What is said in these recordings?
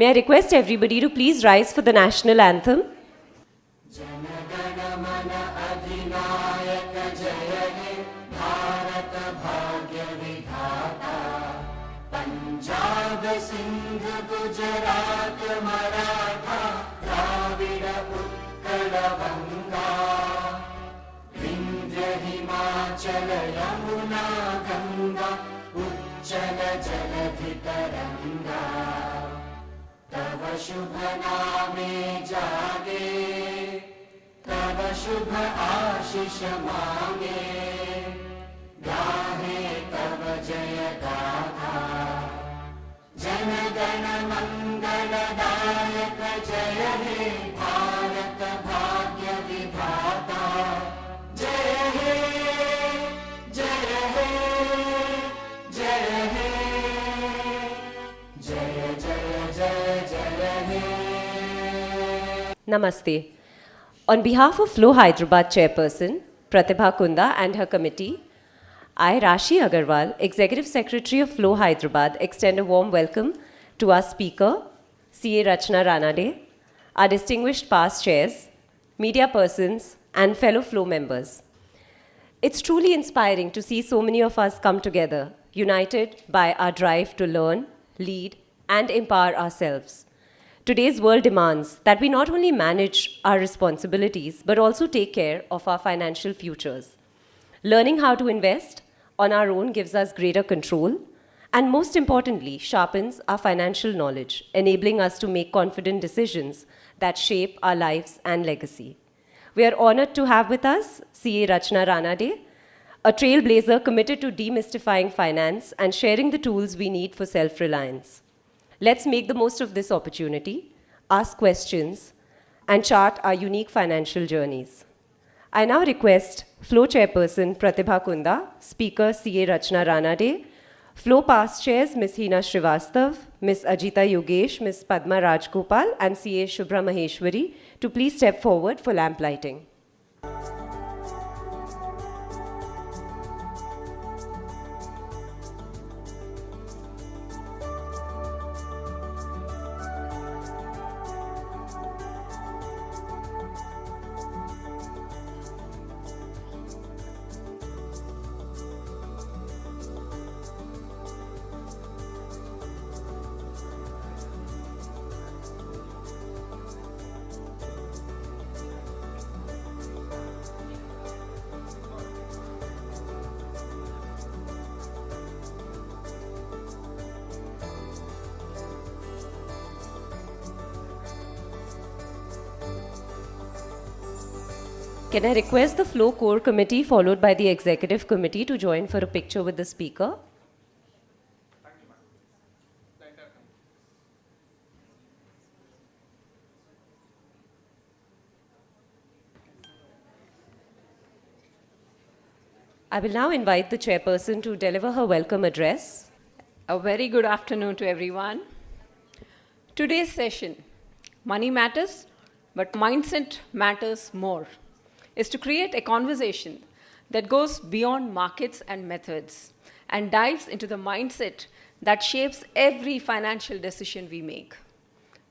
May I request everybody to please rise for the national anthem? Punjab Sindh Gujarat Maratha Dravid Utkal Ganga Vindhya Himachal Yamuna Ganga उच्चल जलधि तरंगा तव शुभ नामे जागे तव शुभ आशीष मांगे गाहे तव जय गाथा जन गण मंगलदायक जय हे भारत भाग्य विधाता जय हे जय हे जय हे जय जय जय जय हे. Namaste. On behalf of Flow Hyderabad Chairperson Pratibha Kunda and her committee, I, Rashi Agarwal, Executive Secretary of Flow Hyderabad, extend a warm welcome to our speaker, CA Rachana RANADE, our distinguished past chairs, media persons, and fellow Flow members. It's truly inspiring to see so many of us come together, united by our drive to learn, lead, and empower ourselves. Today's world demands that we not only manage our responsibilities, but also take care of our financial futures. Learning how to invest on our own gives us greater control and, most importantly, sharpens our financial knowledge, enabling us to make confident decisions that shape our lives and legacy. We are honored to have with us CA Rachana RANADE, a trailblazer committed to demystifying finance and sharing the tools we need for self-reliance. Let's make the most of this opportunity, ask questions, and chart our unique financial journeys. I now request Flow Chairperson Pratibha Kunda, Speaker CA Rachana RANADE, Flow Past Chairs Ms. Hina Srivastav, Ms. Ajita Yogesh, Ms. Padma Rajgopal, and CA Shubhra Maheshwari to please step forward for lamp lighting. Can I request the Flow Core Committee followed by the Executive Committee to join for a picture with the speaker? I will now invite the chairperson to deliver her welcome address. A very good afternoon to everyone. Today's session, Money Matters, but Mindset Matters More, is to create a conversation that goes beyond markets and methods and dives into the mindset that shapes every financial decision we make.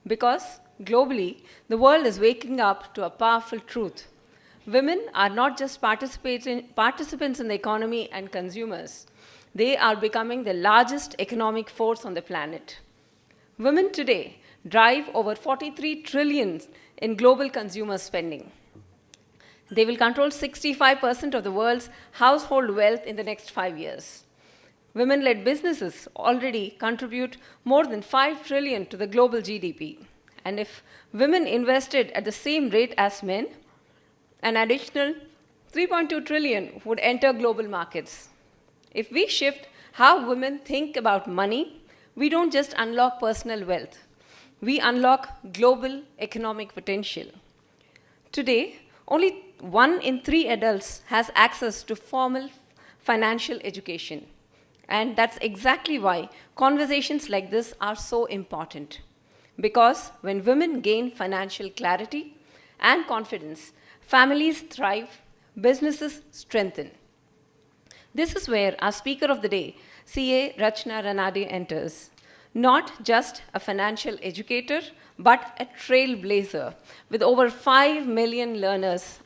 Because globally, the world is waking up to a powerful truth. Women are not just participants in the economy and consumers. They are becoming the largest economic force on the planet. Women today drive over 43 trillion in global consumer spending. They will control 65% of the world's household wealth in the next 5 years. Women-led businesses already contribute more than 5 trillion to the global GDP. And if women invested at the same rate as men, an additional 3.2 trillion would enter global markets. If we shift how women think about money, we don't just unlock personal wealth. We unlock global economic potential. Today, only 1 in 3 adults has access to formal financial education. And that's exactly why conversations like this are so important. Because when women gain financial clarity and confidence, families thrive, businesses strengthen. This is where our speaker of the day, CA Rachana RANADE, enters. Not just a financial educator, but a trailblazer with over 5 million learners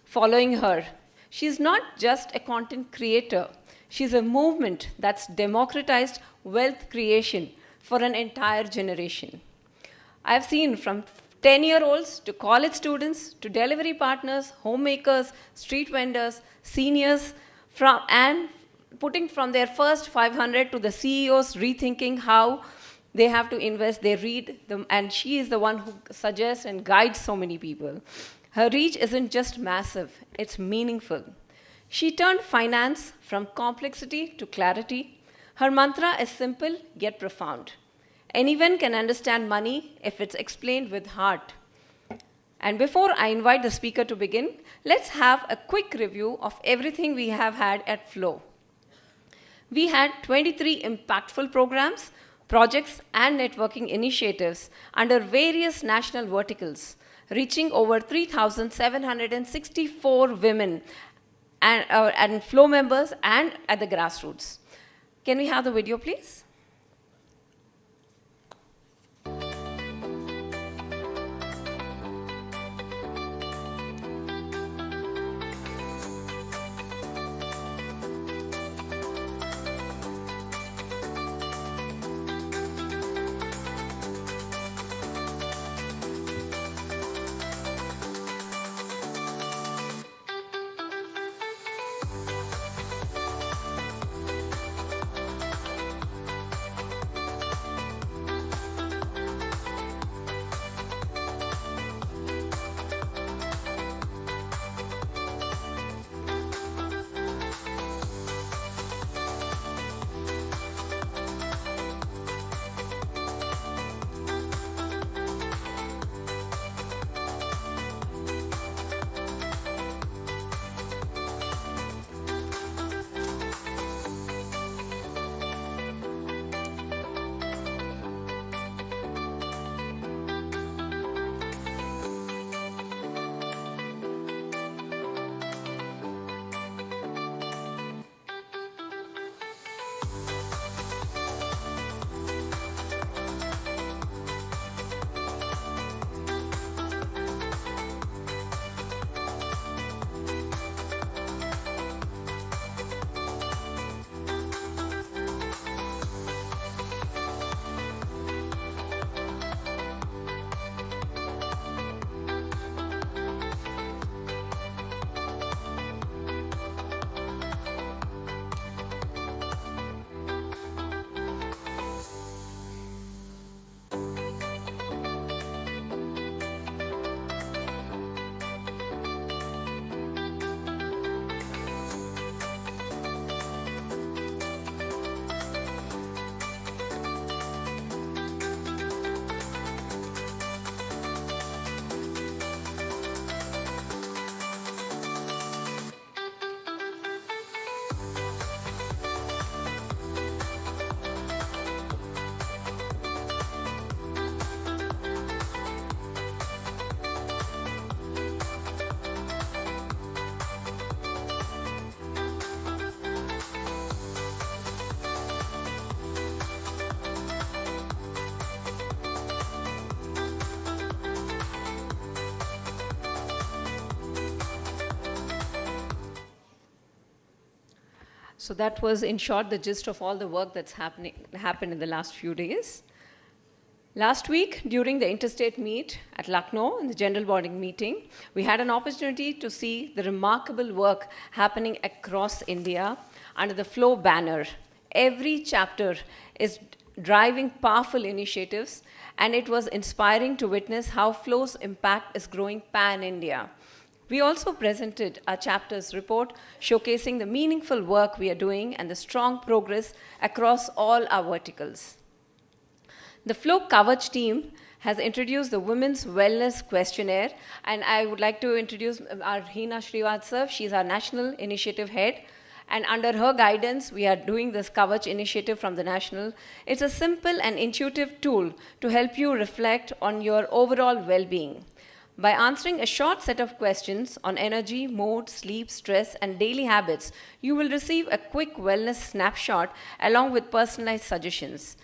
following her. She's not just a content creator, she's a movement that's democratized wealth creation for an entire generation. I've seen from 10-year-olds to college students to delivery partners, homemakers, street vendors, seniors, and putting from their first 500 to the CEOs rethinking how they have to invest. They read them, and she is the one who suggests and guides so many people. Her reach isn't just massive, it's meaningful. She turned finance from complexity to clarity. Her mantra is simple yet profound. Anyone can understand money if it's explained with heart. And before I invite the speaker to begin, let's have a quick review of everything we have had at Flow. We had 23 impactful programs, projects, and networking initiatives under various national verticals, reaching over 3,764 women and Flow members and at the grassroots. Can we have the video, please? So that was, in short, the gist of all the work that's happened in the last few days. Last week, during the interstate meet at Lucknow, in the general body meeting, we had an opportunity to see the remarkable work happening across India under the Flow banner. Every chapter is driving powerful initiatives, and it was inspiring to witness how Flow's impact is growing pan-India. We also presented our chapter's report showcasing the meaningful work we are doing and the strong progress across all our verticals. The Flow Coverage team has introduced the Women's Wellness Questionnaire, and I would like to introduce our Hina Srivastav. She's our National Initiative Head, and under her guidance, we are doing this Coverage initiative from the National. It's a simple and intuitive tool to help you reflect on your overall well-being. By answering a short set of questions on energy, mood, sleep, stress, and daily habits, you will receive a quick wellness snapshot along with personalized suggestions.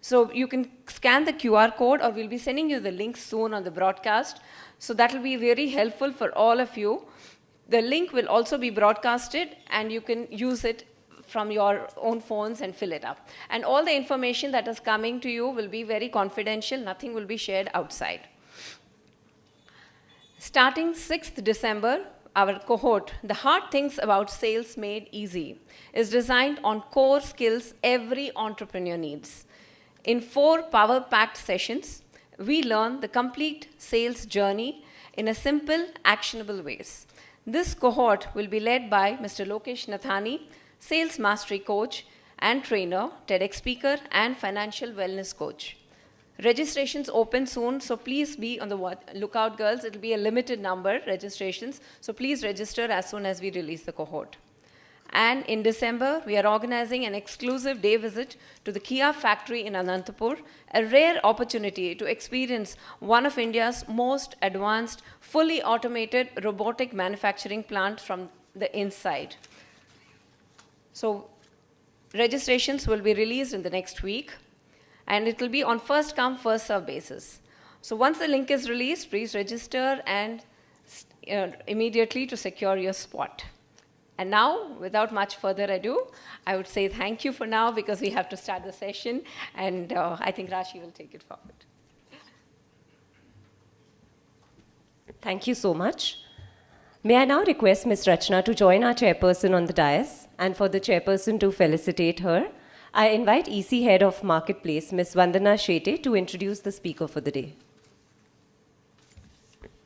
So you can scan the QR code, or we'll be sending you the link soon on the broadcast. So that will be very helpful for all of you. The link will also be broadcasted, and you can use it from your own phones and fill it up. And all the information that is coming to you will be very confidential. Nothing will be shared outside. Starting 6th December, our cohort, The Hard Things About Sales Made Easy, is designed on core skills every entrepreneur needs. In 4 power-packed sessions, we learn the complete sales journey in a simple, actionable ways. This cohort will be led by Mr. Lokesh Nathani, sales mastery coach and trainer, TEDx speaker, and financial wellness coach. Registrations open soon, so please be on the lookout, girls. It will be a limited number registrations, so please register as soon as we release the cohort. And in December, we are organizing an exclusive day visit to the Kia factory in Anantapur, a rare opportunity to experience one of India's most advanced, fully automated robotic manufacturing plant from the inside. So registrations will be released in the next week, and it will be on first come, first serve basis. So once the link is released, please register and immediately to secure your spot. And now, without much further ado, I would say thank you for now, because we have to start the session, and I think Rashi will take it forward. Thank you so much. May I now request Ms. Rachana to join our chairperson on the dais, and for the chairperson to felicitate her, I invite EC Head of Marketplace, Ms. Vandana Shete, to introduce the speaker for the day.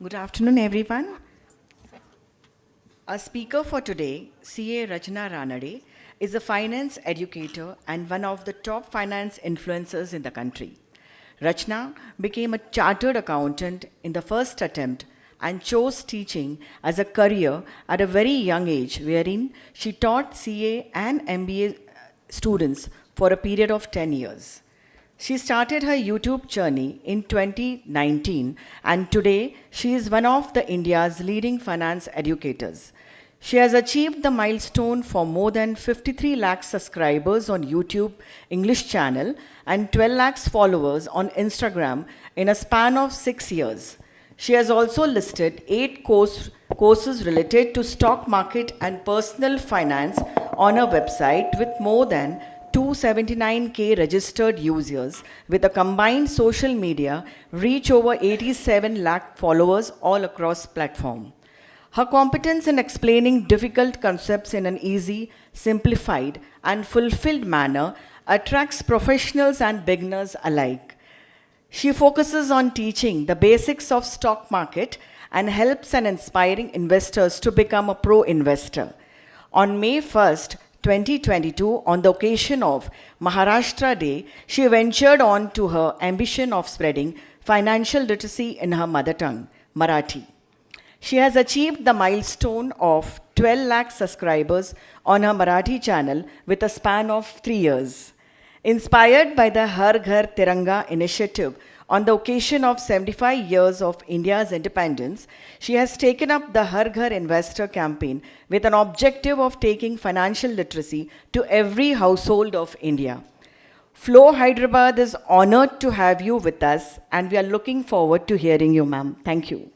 Good afternoon, everyone. Our speaker for today, CA Rachana Ranade, is a finance educator and one of the top finance influencers in the country. Rachana became a chartered accountant in the first attempt and chose teaching as a career at a very young age, wherein she taught CA and MBA students for a period of 10 years. She started her YouTube journey in 2019, and today she is one of the India's leading finance educators. She has achieved the milestone for more than 53 lakh subscribers on YouTube English channel and 12 lakhs followers on Instagram in a span of 6 years. She has also listed 8 courses related to stock market and personal finance on her website, with more than 279K registered users, with a combined social media reach over 87 lakh followers all across platform. Her competence in explaining difficult concepts in an easy, simplified, and fulfilled manner attracts professionals and beginners alike. She focuses on teaching the basics of stock market and helps and inspiring investors to become a pro investor. On May 1st, 2022, on the occasion of Maharashtra Day, she ventured on to her ambition of spreading financial literacy in her mother tongue, Marathi. She has achieved the milestone of 12 lakh subscribers on her Marathi channel with a span of 3 years. Inspired by the Har Ghar Tiranga initiative on the occasion of 75 years of India's independence, she has taken up the Har Ghar Investor campaign with an objective of taking financial literacy to every household of India. Flow Hyderabad is honored to have you with us, and we are looking forward to hearing you, ma'am. Thank you.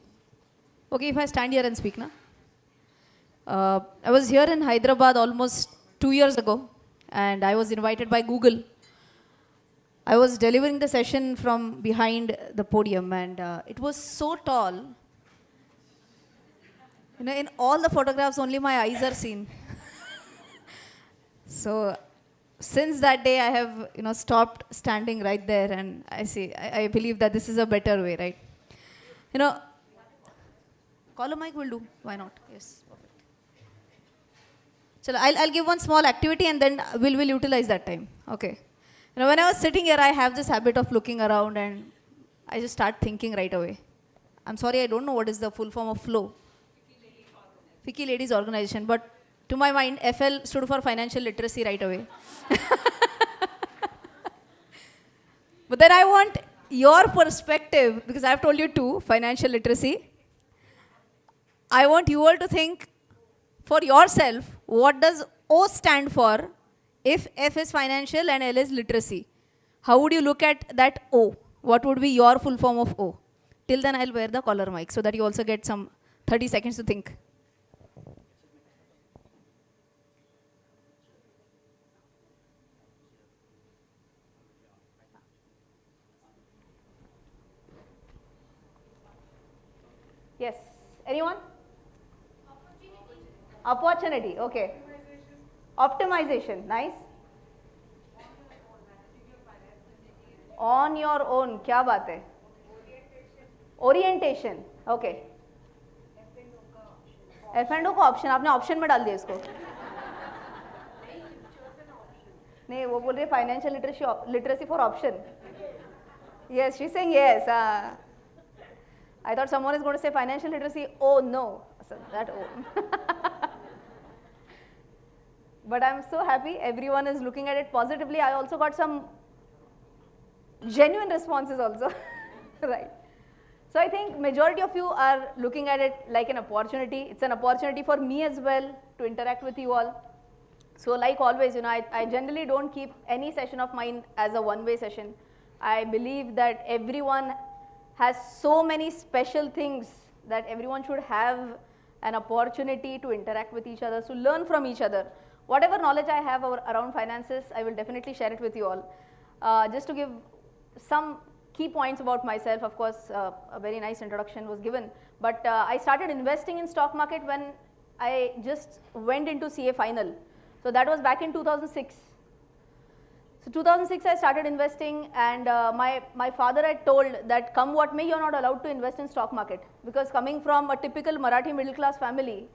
Okay, if I stand here and speak now. I was here in Hyderabad almost 2 years ago, and I was invited by Google. I was delivering the session from behind the podium, and it was so tall. You know, in all the photographs, only my eyes are seen. So, since that day, I have stopped standing right there, and I believe that this is a better way, right? Collar mic will do. Why not? Yes. Perfect. So I'll give one small activity, and then we'll utilize that time. Okay. When I was sitting here, I have this habit of looking around, and I just start thinking right away. I'm sorry, I don't know what is the full form of flow. FICCI Ladies Organization. But to my mind, FL stood for financial literacy right away. But then I want your perspective, because I've told you two, financial literacy. I want you all to think for yourself, what does O stand for if F is financial and L is literacy? how would you look at that O? What would be your full form of O? Till then, I'll wear the collar mic so that you also get some 30 seconds to think. Yes. Anyone? Opportunity. Okay. Optimization. Nice. On your own. क्या बात है? Orientation. Okay. F&O का option आपने option में डाल दिया इसको. नहीं वो बोल रही है financial literacy for option. Yes, she's saying yes. I thought someone is going to say financial literacy. Oh no, so that oh. But I'm so happy everyone is looking at it positively. I also got some genuine responses also, right? So I think majority of you are looking at it like an opportunity. It's an opportunity for me as well to interact with you all. So like always, I generally don't keep any session of mine as a one-way session. I believe that everyone has so many special things that everyone should have an opportunity to interact with each other, to learn from each other. Whatever knowledge I have around finances, I will definitely share it with you all. Just to give some key points about myself, of course, a very nice introduction was given. But I started investing in stock market when I just went into CA final. So that was back in 2006. So 2006 I started investing, and my father had told that come what may, you're not allowed to invest in stock market, because coming from a typical Marathi middle class family,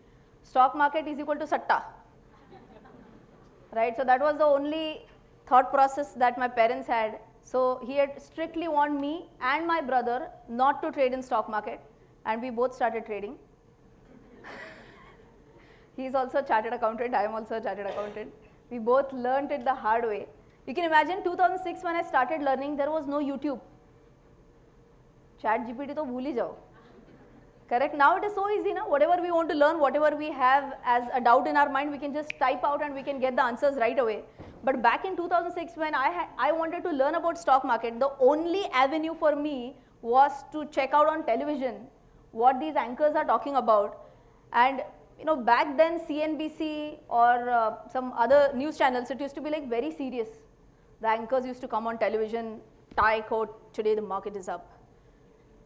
stock market is equal to satta. Right, so that was the only thought process that my parents had. So he had strictly warned me and my brother not to trade in stock market, and we both started trading. He is also a chartered accountant, I am also a chartered accountant. We both learned it the hard way. You can imagine 2006 when I started learning, there was no YouTube. Chat GPT to bhul hi jao. Correct? Now it is so easy, now. Whatever we want to learn, whatever we have as a doubt in our mind, we can just type out and we can get the answers right away. But back in 2006 when I wanted to learn about stock market, the only avenue for me was to check out on television what these anchors are talking about. And back then CNBC or some other news channels, it used to be like very serious. The anchors used to come on television, tie quote, today the market is up,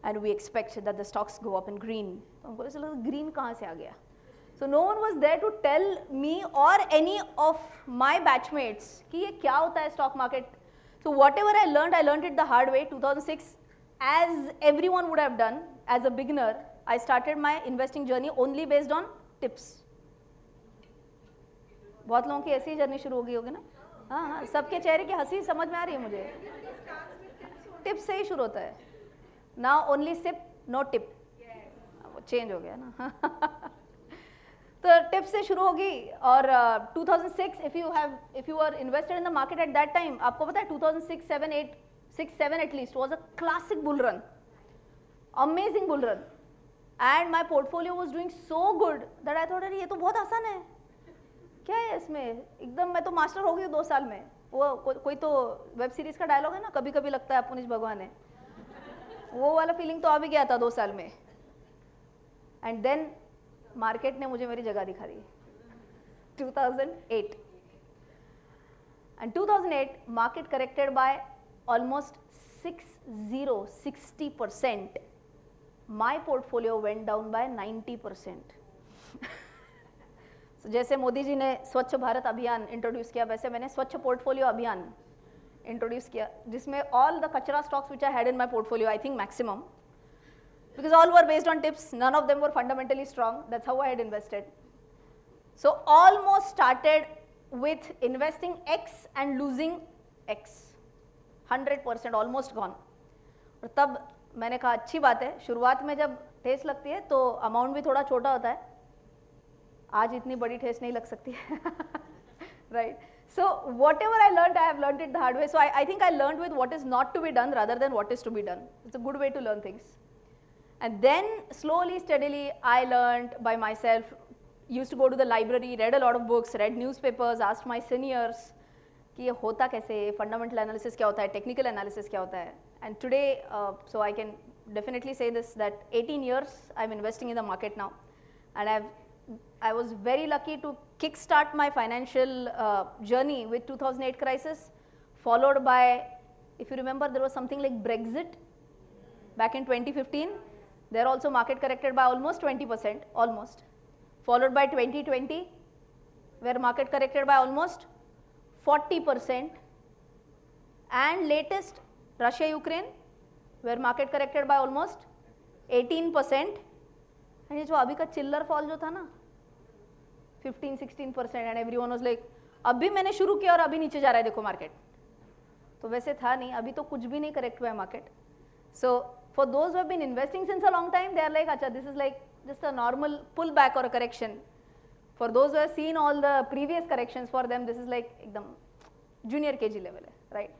and we expect that the stocks go up in green. Green kahan se aa gaya? So no one was there to tell me or any of my batchmates ki ye kya hota hai stock market. So whatever I learned it the hard way. 2006, as everyone would have done as a beginner, I started my investing journey only based on tips. बहुत लोगों की ऐसी journey शुरू हो गई होगी ना. हाँ, सबके चेहरे की हंसी समझ में आ रही है मुझे. टिप्स से ही शुरू होता है. Now only sip, no tip. वो चेंज हो गया ना. तो टिप्स से शुरू होगी. और 2006 if you were invested in the market at that time, आपको पता है 2006, 7 at least was a classic bull run, amazing bull run, and my portfolio was doing so good that I thought अरे ये तो बहुत आसान है, क्या है इसमें, एकदम मैं तो मास्टर हो गई 2 साल में. वो कोई तो वेब सीरीज का डायलॉग है ना, कभी कभी लगता है पुनिश भगवान है, वो वाला फीलिंग तो आ भी गया था 2 साल में. एंड देन मार्केट ने मुझे मेरी जगह दिखा दी. 2008, and 2008 market corrected by almost 60%. My portfolio went down by 90%. So, जैसे मोदी जी ने स्वच्छ भारत अभियान इंट्रोड्यूस किया, वैसे मैंने स्वच्छ पोर्टफोलियो अभियान इंट्रोड्यूस किया, जिसमें all the कचरा stocks which I had in my portfolio, I think maximum, because all were based on tips, none of them were fundamentally strong. That's how I had invested. So almost started with investing X and losing X, 100%, almost gone. और तब मैंने कहा अच्छी बात है, शुरुआत में जब ठेस लगती है तो अमाउंट भी थोड़ा छोटा होता है. आज इतनी बड़ी ठेस नहीं लग सकती है. Right. So whatever I learned, I have learned it the hard way. So I think I learned with what is not to be done rather than what is to be done. It's a good way to learn things. And then slowly, steadily, I learned by myself. Used to go to the library, read a lot of books, read newspapers, asked my seniors कि ये होता कैसे है, fundamental analysis क्या होता है, technical analysis क्या होता है. And today, so I can definitely say this, that 18 years I'm investing in the market now, and I was very lucky to kickstart my financial journey with 2008 crisis, followed by, if you remember, there was something like Brexit back in 2015. There also market corrected by almost 20%, almost, followed by 2020, where market corrected by almost 40%, and latest Russia-Ukraine, where market corrected by almost 18%, and ये जो अभी का चिल्लर fall जो था ना 15-16%, and everyone was like, अभी मैंने शुरू किया और अभी नीचे जा रहा है देखो मार्केट. तो वैसे था नहीं, अभी तो कुछ भी नहीं करेक्ट हुआ है market. So for those who have been investing since a long time, they are like, अच्छा, this is like just a normal pullback or a correction. For those who have seen all the previous corrections, for them this is like एकदम junior KG level है, right?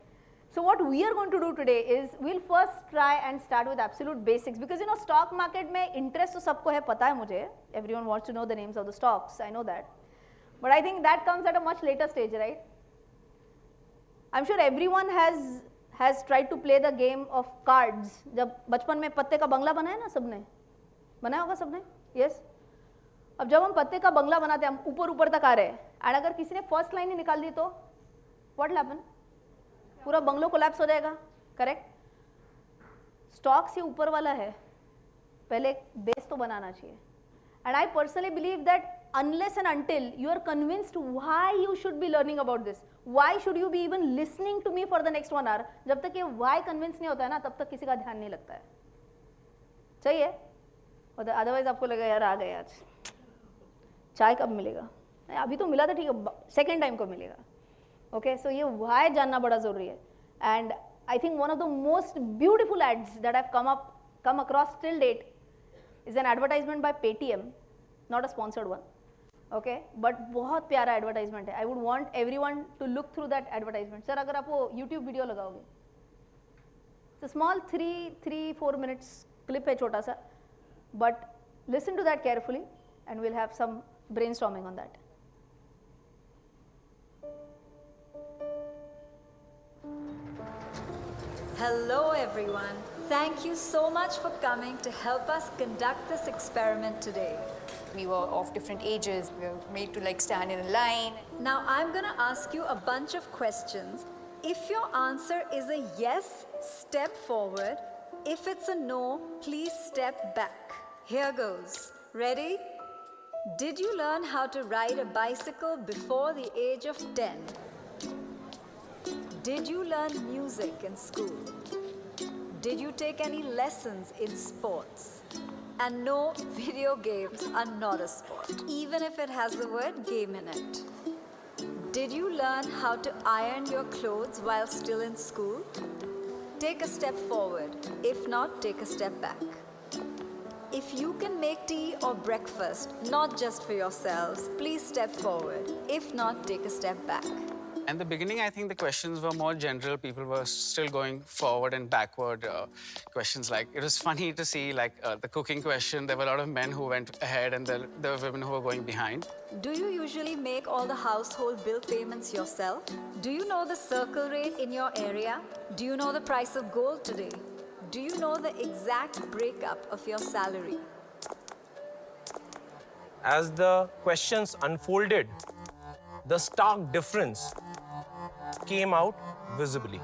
So what we are going to do today is we'll first try and start with absolute basics, because you know stock market में interest तो सबको है, पता है मुझे. Everyone wants to know the names of the stocks, I know that. But I think that comes at a much later stage, right? I'm sure everyone has tried to play the game of cards. जब बचपन में पत्ते का बंगला बनाया ना सबने, बनाया होगा सबने, yes? अब जब हम पत्ते का बंगला बनाते हैं, हम ऊपर ऊपर तक आ रहे हैं, और अगर किसी ने फर्स्ट लाइन ही निकाल दी तो what will happen? पूरा बंगलो कोलैप्स हो जाएगा, करेक्ट? स्टॉक से ऊपर वाला है, पहले बेस तो बनाना चाहिए. And I personally believe that unless and until you are convinced why you should be learning about this, why should you be even listening to me for the next 1 hour, जब तक ये why convince नहीं होता है ना, तब तक किसी का ध्यान नहीं लगता है. चाहिए? अदरवाइज आपको लगेगा यार आ गए आज, चाय कब मिलेगा? अभी तो मिला था, ठीक है, सेकेंड टाइम कब मिलेगा? ओके, सो ये why जानना बड़ा ज़रूरी है. And I think one of the most beautiful ads that I come across till date is an advertisement by Paytm, not a sponsored one. Okay, but बहुत प्यारा एडवर्टाइजमेंट है. I would want every one to look through that advertisement. Sir अगर आप वो YouTube video लगाओगे, small 3-4 minutes clip है, छोटा सा, but listen to that carefully and will have some brainstorming on that. Hello everyone. Thank you so much for coming to help us conduct this experiment today. We were of different ages. We were made to like stand in a line. Now I'm going to ask you a bunch of questions. If your answer is a yes, step forward. If it's a no, please step back. Here goes. Ready? Did you learn how to ride a bicycle before the age of 10? Did you learn music in school? Did you take any lessons in sports? And no, video games are not a sport, even if it has the word game in it. Did you learn how to iron your clothes while still in school? Take a step forward. If not, take a step back. If you can make tea or breakfast, not just for yourselves, please step forward. If not, take a step back. In the beginning, I think the questions were more general. People were still going forward and backward. Questions like, it was funny to see like the cooking question. There were a lot of men who went ahead and there were women who were going behind. Do you usually make all the household bill payments yourself? Do you know the circle rate in your area? Do you know the price of gold today? Do you know the exact breakup of your salary? As the questions unfolded, the stark difference came out visibly.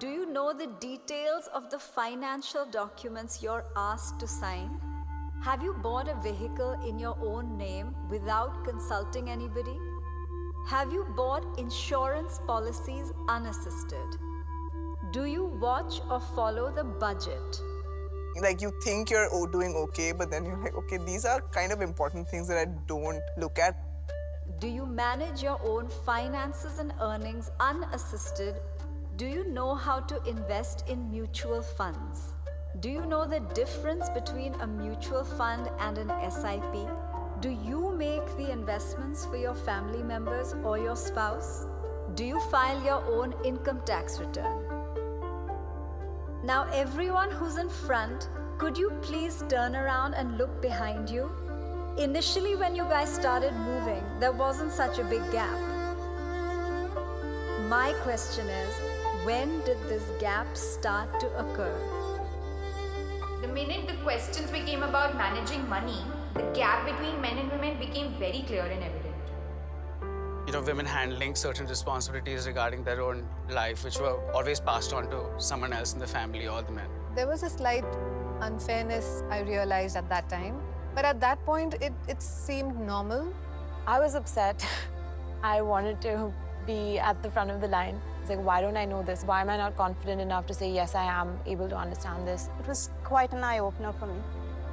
Do you know the details of the financial documents you're asked to sign? Have you bought a vehicle in your own name without consulting anybody? Have you bought insurance policies unassisted? Do you watch or follow the budget? Like you think you're doing okay, but then you're like, okay, these are kind of important things that I don't look at. Do you manage your own finances and earnings unassisted? Do you know how to invest in mutual funds? Do you know the difference between a mutual fund and an SIP? Do you make the investments for your family members or your spouse? Do you file your own income tax return? Now everyone who's in front, could you please turn around and look behind you? Initially, when you guys started moving, there wasn't such a big gap. My question is, when did this gap start to occur? The minute the questions became about managing money, the gap between men and women became very clear and evident. You know, women handling certain responsibilities regarding their own life, which were always passed on to someone else in the family or the men. There was a slight unfairness I realized at that time. But at that point, it seemed normal. I was upset. I wanted to be at the front of the line. It's like, why don't I know this? Why am I not confident enough to say, yes, I am able to understand this? It was quite an eye-opener for me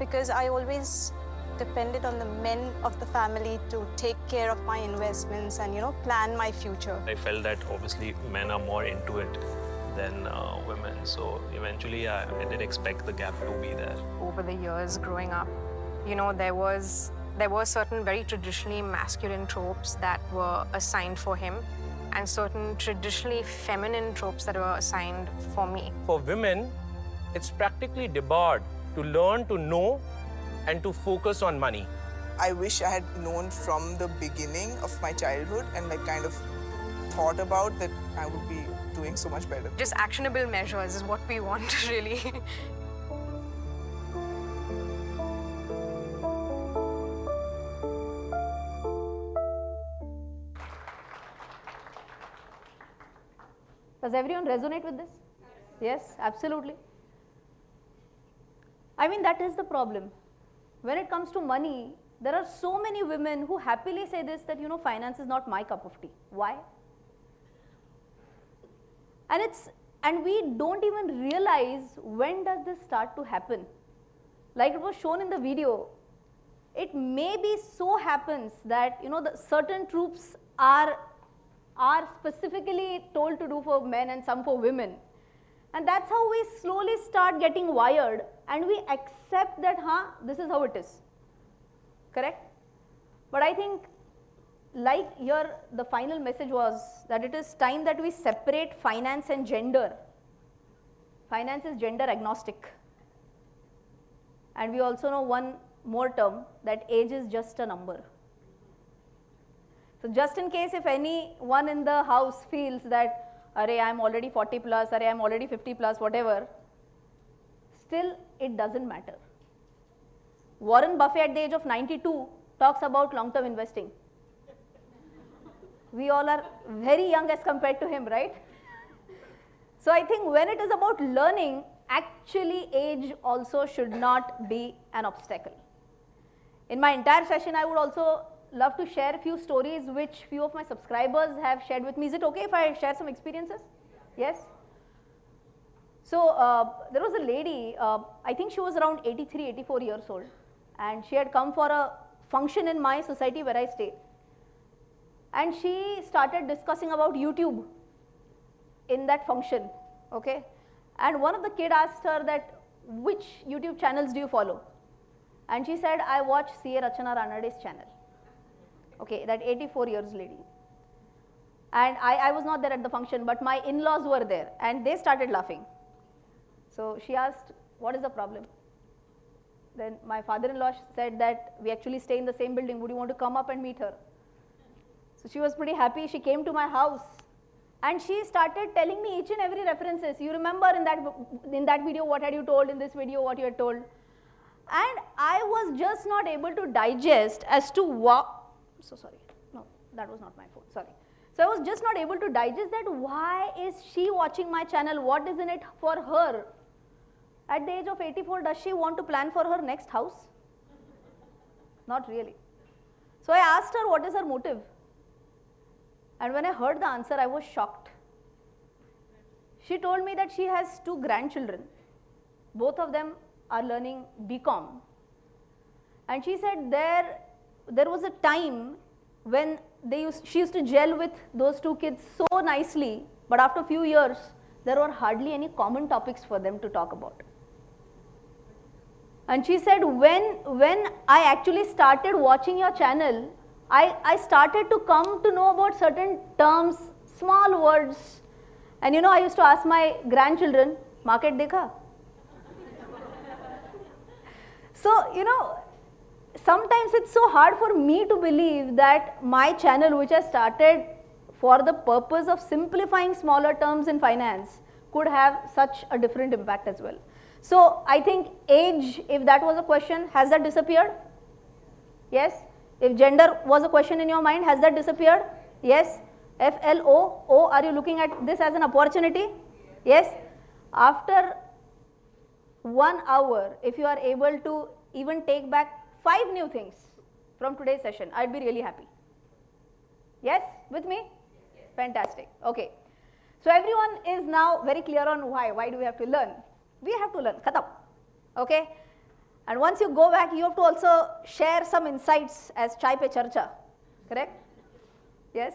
because I always depended on the men of the family to take care of my investments and, plan my future. I felt that obviously men are more into it than women. So eventually I did expect the gap to be there. Over the years growing up, there were certain very traditionally masculine tropes that were assigned for him and certain traditionally feminine tropes that were assigned for me. For women, it's practically debarred to learn to know and to focus on money. I wish I had known from the beginning of my childhood and kind of thought about that I would be doing so much better. Just actionable measures is what we want, really. Does everyone resonate with this? Yes, absolutely. I mean, that is the problem. When it comes to money, there are so many women who happily say this, that, finance is not my cup of tea. Why? And we don't even realize when does this start to happen. Like it was shown in the video, it maybe so happens that, the certain troops are specifically told to do for men and some for women. And that's how we slowly start getting wired and we accept that, this is how it is. Correct? But I think, like here, the final message was that it is time that we separate finance and gender. Finance is gender agnostic. And we also know one more term, that age is just a number. So just in case if anyone in the house feels that, array, I'm already 40 plus, array, I'm already 50 plus, whatever, still it doesn't matter. Warren Buffett at the age of 92 talks about long-term investing. We all are very young as compared to him, right? So I think when it is about learning, actually age also should not be an obstacle. In my entire session, I would also love to share a few stories which few of my subscribers have shared with me. Is it okay if I share some experiences? Yes? So there was a lady, I think she was around 83, 84 years old, and she had come for a function in my society where I stay. And she started discussing about YouTube in that function, okay? And one of the kids asked her that, which YouTube channels do you follow? And she said, I watch CA.RACHANA RANADE's channel. Okay, that 84 years lady. And I was not there at the function, but my in-laws were there and they started laughing. So she asked, what is the problem? Then my father-in-law said that we actually stay in the same building, would you want to come up and meet her? So she was pretty happy, she came to my house and she started telling me each and every references. You remember in that video what had you told, in this video what you had told? And I was just not able to digest as to what, so sorry, no, that was not my phone, sorry. So I was just not able to digest that why is she watching my channel, what is in it for her? At the age of 84, does she want to plan for her next house? Not really. So I asked her what is her motive. And when I heard the answer, I was shocked. She told me that she has 2 grandchildren. Both of them are learning BCom. And she said there was a time when she used to gel with those 2 kids so nicely, but after a few years, there were hardly any common topics for them to talk about. And she said, when I actually started watching your channel, I started to come to know about certain terms, small words. And I used to ask my grandchildren, market dekha? So, sometimes it's so hard for me to believe that my channel, which I started for the purpose of simplifying smaller terms in finance could have such a different impact as well. So I think age, if that was a question, has that disappeared? Yes. If gender was a question in your mind, has that disappeared? Yes. FLO, are you looking at this as an opportunity? Yes. After 1 hour, if you are able to even take back 5 new things from today's session, I'd be really happy. Yes, with me? Yes. Fantastic. Okay. So everyone is now very clear on why. Why do we have to learn? We have to learn. Khatam. Okay. And once you go back, you have to also share some insights as chai pe charcha. Correct? Yes.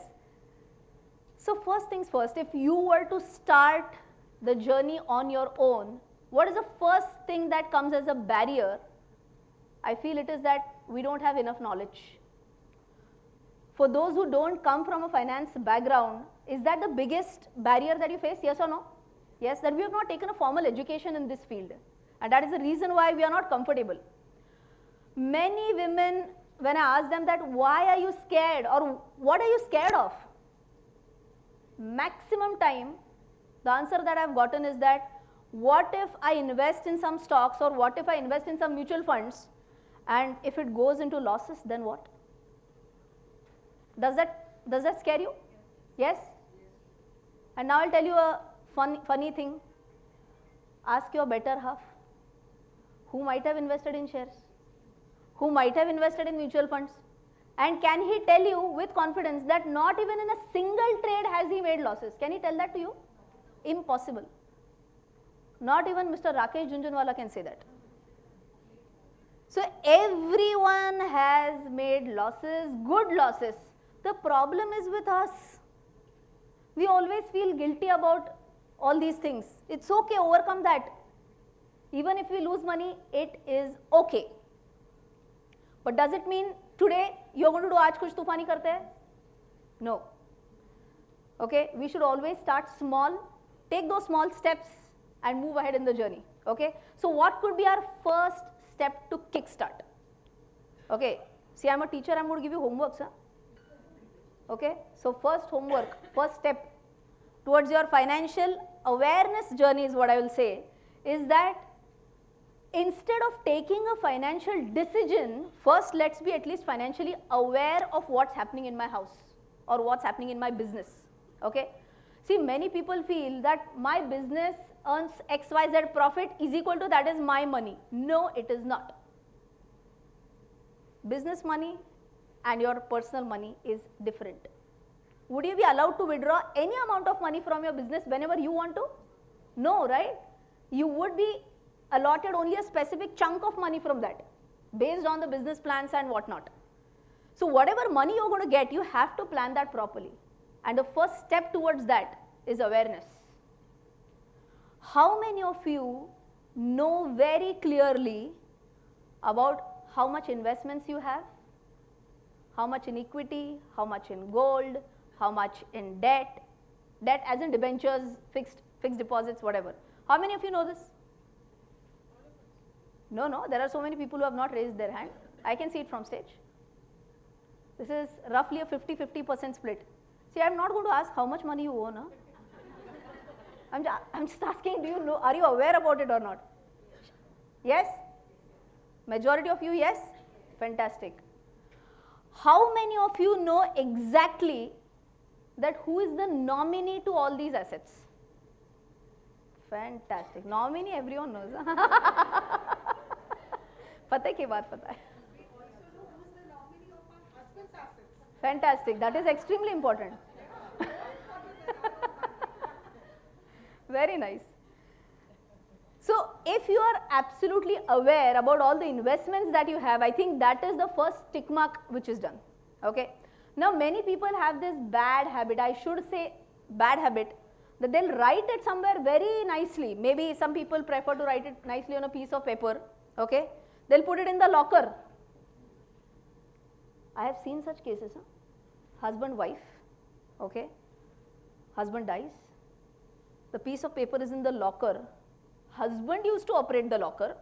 So first things first, if you were to start the journey on your own, what is the first thing that comes as a barrier? I feel it is that we don't have enough knowledge. For those who don't come from a finance background, is that the biggest barrier that you face, yes or no? Yes, that we have not taken a formal education in this field. And that is the reason why we are not comfortable. Many women, when I ask them that, why are you scared or what are you scared of? Maximum time, the answer that I have gotten is that, what if I invest in some stocks or what if I invest in some mutual funds and if it goes into losses, then what? Does that scare you? Yes? And now I'll tell you a funny thing. Ask your better half, who might have invested in shares, who might have invested in mutual funds, and can he tell you with confidence that not even in a single trade has he made losses? Can he tell that to you? Impossible. Not even Mr. Rakesh Junjunwala can say that. So everyone has made losses, good losses. The problem is with us. We always feel guilty about all these things. It's okay, overcome that. Even if we lose money, it is okay. But does it mean today you're going to do aaj kuch tufani karte hai? No. Okay, we should always start small, take those small steps and move ahead in the journey. Okay, so what could be our first step to kickstart? Okay, see, I'm a teacher, I'm going to give you homeworks. Huh? Okay, so first homework, first step towards your financial awareness journey is what I will say, is that instead of taking a financial decision, first let's be at least financially aware of what's happening in my house or what's happening in my business. Okay, see, many people feel that my business earns XYZ profit is equal to that is my money. No, it is not. Business money and your personal money is different. Would you be allowed to withdraw any amount of money from your business whenever you want to? No, right? You would be allotted only a specific chunk of money from that based on the business plans and whatnot. So whatever money you're going to get, you have to plan that properly. And the first step towards that is awareness. How many of you know very clearly about how much investments you have, how much in equity, how much in gold, how much in debt as in debentures, fixed deposits, whatever. How many of you know this? No, there are so many people who have not raised their hand. I can see it from stage. This is roughly a 50-50% split. See, I'm not going to ask how much money you own. Huh? I'm just asking, do you know, are you aware about it or not? Yes? Majority of you, yes? Fantastic. How many of you know exactly that who is the nominee to all these assets? Fantastic. Nominee, everyone knows. Pata ki baat pata hai. Fantastic. That is extremely important. Very nice. So if you are absolutely aware about all the investments that you have, I think that is the first tick mark which is done. Okay. Now many people have this bad habit, I should say bad habit, that they'll write it somewhere very nicely. Maybe some people prefer to write it nicely on a piece of paper. Okay. They'll put it in the locker. I have seen such cases. Huh? Husband, wife. Okay. Husband dies. The piece of paper is in the locker. Husband used to operate the locker.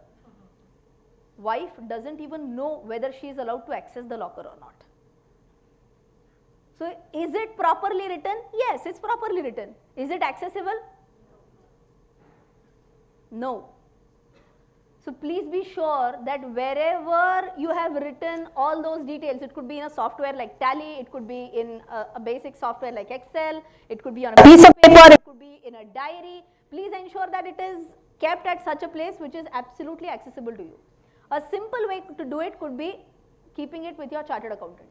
Wife doesn't even know whether she is allowed to access the locker or not. So is it properly written? Yes, it's properly written. Is it accessible? No. So please be sure that wherever you have written all those details, it could be in a software like Tally, it could be in a basic software like Excel, it could be on a piece of paper, it could be in a diary. Please ensure that it is kept at such a place which is absolutely accessible to you. A simple way to do it could be keeping it with your chartered accountant.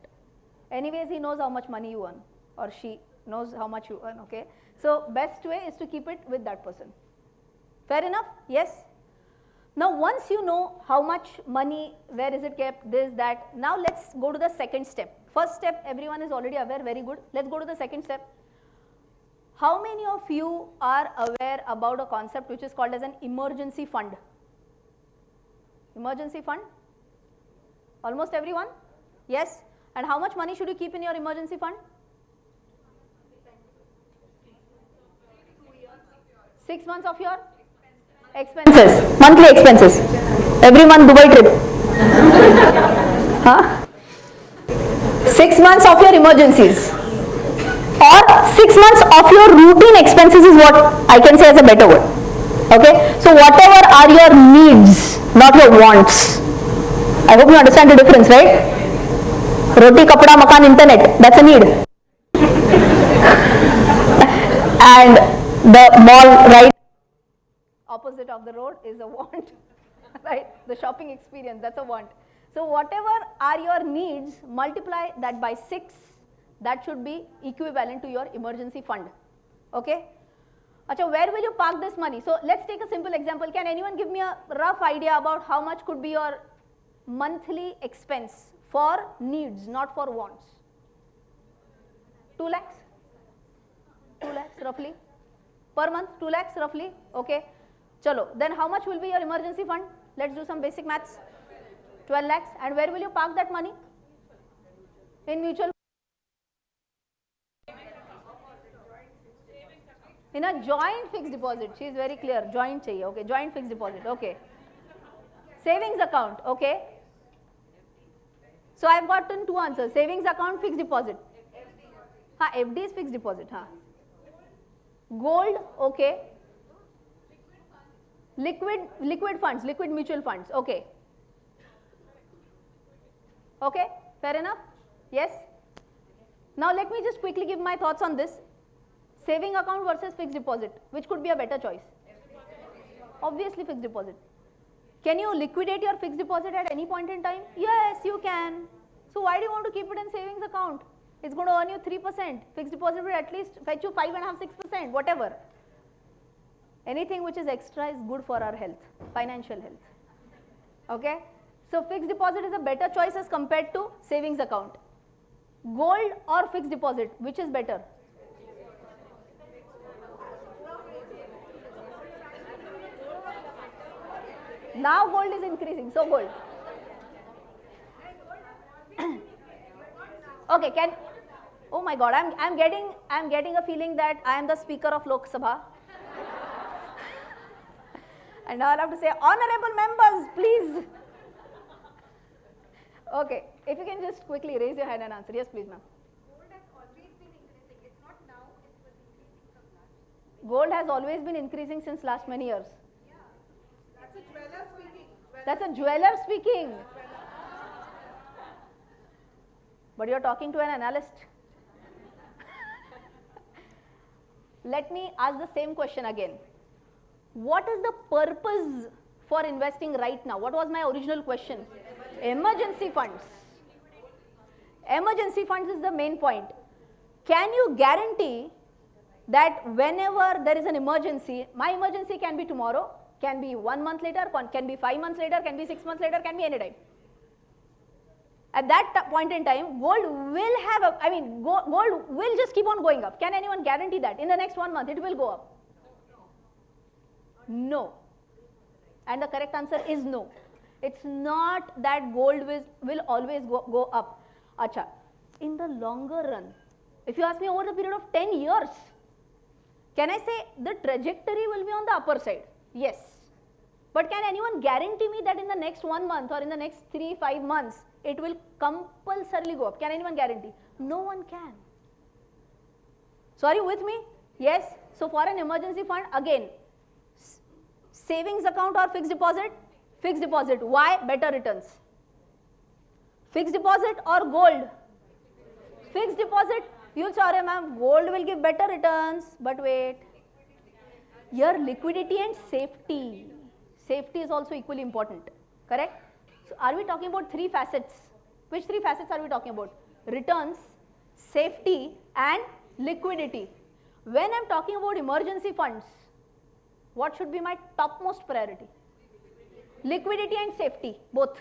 Anyways, he knows how much money you earn, or she knows how much you earn, okay? So best way is to keep it with that person. Fair enough? Yes? Now once you know how much money, where is it kept, this, that, now let's go to the second step. First step everyone is already aware, very good. Let's go to the second step. How many of you are aware about a concept which is called as an emergency fund? Emergency fund? Almost everyone? Yes? And how much money should you keep in your emergency fund? 6 months of your expenses, monthly expenses. Every month Dubai trip. Huh? 6 months of your emergencies. Or 6 months of your routine expenses is what I can say as a better word. Okay? So whatever are your needs, not your wants. I hope you understand the difference, right? Roti, kapda, makan, internet, that's a need. And the mall right opposite of the road is a want, right? The shopping experience, that's a want. So whatever are your needs, multiply that by 6, that should be equivalent to your emergency fund. Okay? Achha, where will you park this money? So let's take a simple example. Can anyone give me a rough idea about how much could be your monthly expense for needs, not for wants? 2 lakhs? 2 lakhs roughly? Per month, 2 lakhs roughly? Okay. Chalo, then how much will be your emergency fund? Let's do some basic maths. 12 lakhs. And where will you park that money? In mutual. In a joint fixed deposit. She is very clear. Joint chahiye. Okay. Joint fixed deposit. Okay. Savings account. Okay. So I have gotten 2 answers. Savings account, fixed deposit. Ha, FD is fixed deposit. Ha. Gold. Okay. Liquid funds, liquid mutual funds, okay. Okay, fair enough? Yes? Now let me just quickly give my thoughts on this. Saving account versus fixed deposit, which could be a better choice? Obviously fixed deposit. Can you liquidate your fixed deposit at any point in time? Yes, you can. So why do you want to keep it in savings account? It's going to earn you 3%. Fixed deposit will at least fetch you 5.5%, 6%, whatever. Anything which is extra is good for our health, financial health. Okay? So fixed deposit is a better choice as compared to savings account. Gold or fixed deposit, which is better? Now gold is increasing, so gold. Okay, oh my God, I'm getting a feeling that I am the speaker of Lok Sabha. And now I'll have to say, honorable members, please. Okay, if you can just quickly raise your hand and answer. Yes, please, ma'am. Gold has always been increasing since last many years. Yeah, that's a jeweler speaking. That's a jeweler speaking. But you're talking to an analyst. Let me ask the same question again. What is the purpose for investing right now? What was my original question? Emergency funds. Emergency funds is the main point. Can you guarantee that whenever there is an emergency, my emergency can be tomorrow, can be 1 month later, can be 5 months later, can be 6 months later, can be any time. At that point in time, gold will have gold will just keep on going up. Can anyone guarantee that in the next 1 month it will go up? No. And the correct answer is no. It's not that gold will always go up. Acha, in the longer run, if you ask me over the period of 10 years, can I say the trajectory will be on the upper side? Yes. But can anyone guarantee me that in the next 1 month or in the next 3-5 months, it will compulsorily go up? Can anyone guarantee? No one can. So are you with me? Yes. So for an emergency fund, again, savings account or fixed deposit? Fixed deposit. Why? Better returns. Fixed deposit or gold? Fixed deposit. You'll say, ma'am, gold will give better returns. But wait. Here, liquidity and safety. Safety is also equally important. Correct? So are we talking about three facets? Which three facets are we talking about? Returns, safety and liquidity. When I'm talking about emergency funds, what should be my topmost priority? Liquidity and safety, both.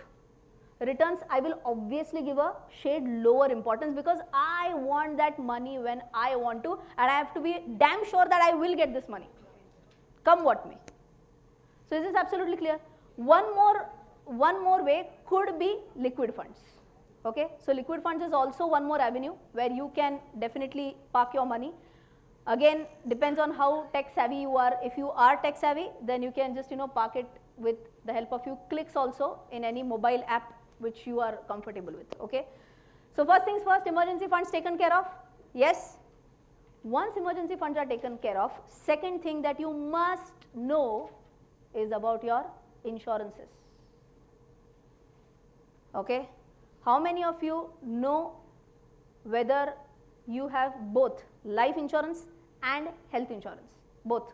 Returns, I will obviously give a shade lower importance because I want that money when I want to, and I have to be damn sure that I will get this money, come what may. So is this absolutely clear? One more way could be liquid funds. Okay, so liquid funds is also one more avenue where you can definitely park your money. Again, depends on how tech savvy you are. If you are tech savvy, then you can just park it with the help of few clicks also in any mobile app which you are comfortable with. Okay, so first things first, emergency funds taken care of. Yes. Once emergency funds are taken care of, second thing that you must know is about your insurances. Okay. How many of you know whether you have both life insurance and health insurance? Both.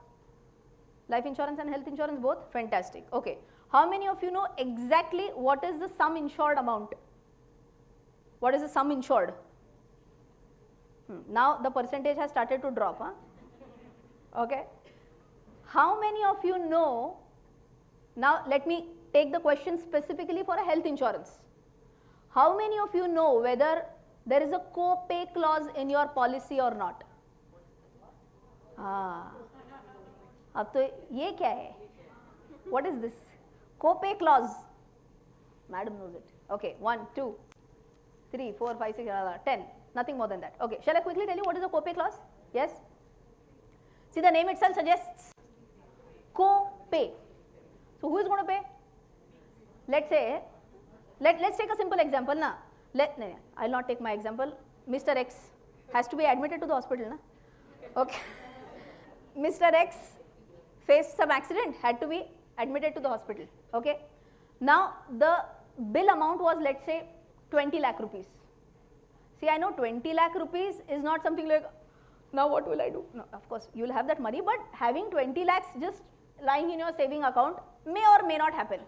Life insurance and health insurance both? Fantastic. Okay. How many of you know exactly what is the sum insured amount? What is the sum insured? Now the percentage has started to drop. Huh? Okay. How many of you know? Now let me take the question specifically for a health insurance. How many of you know whether there is a co-pay clause in your policy or not? अब तो ये क्या है? What is this? Co-pay clause. Madam knows it. Okay, 1, 2, 3, 4, 5, 6, 10. Nothing more than that. Okay, shall I quickly tell you what is a co-pay clause? Yes? See, the name itself suggests co-pay. So who is going to pay? Let's say, let's take a simple example. No, I'll not take my example. Mr. X has to be admitted to the hospital. Na? Okay. Mr. X faced some accident, had to be admitted to the hospital. Okay. Now the bill amount was, let's say, 20 lakh rupees. See, I know 20 lakh rupees is not something like, now what will I do? No, of course you will have that money, but having 20 lakhs just lying in your saving account may or may not happen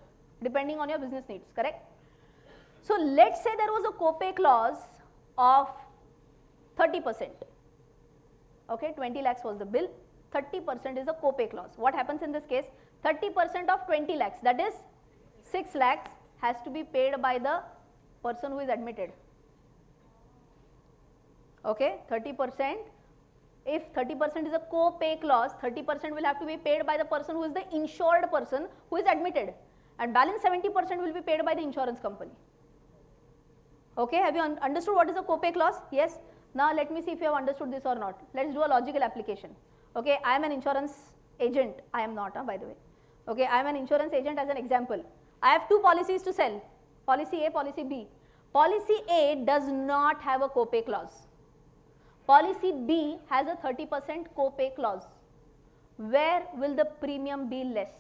depending on your business needs, correct? So let's say there was a co-pay clause of 30%. Okay, 20 lakhs was the bill, 30% is a co-pay clause. What happens in this case? 30% of 20 lakhs, that is 6 lakhs, has to be paid by the person who is admitted. Okay, 30%. If 30% is a co-pay clause, 30% will have to be paid by the person who is the insured person who is admitted, and balance 70% will be paid by the insurance company. Okay, have you understood what is a co-pay clause? Yes. Now let me see if you have understood this or not. Let's do a logical application. Okay, I am an insurance agent. I am not, by the way. Okay, I am an insurance agent as an example. I have two policies to sell, policy A, policy B. Policy A does not have a co-pay clause. Policy B has a 30% co-pay clause. Where will the premium be less?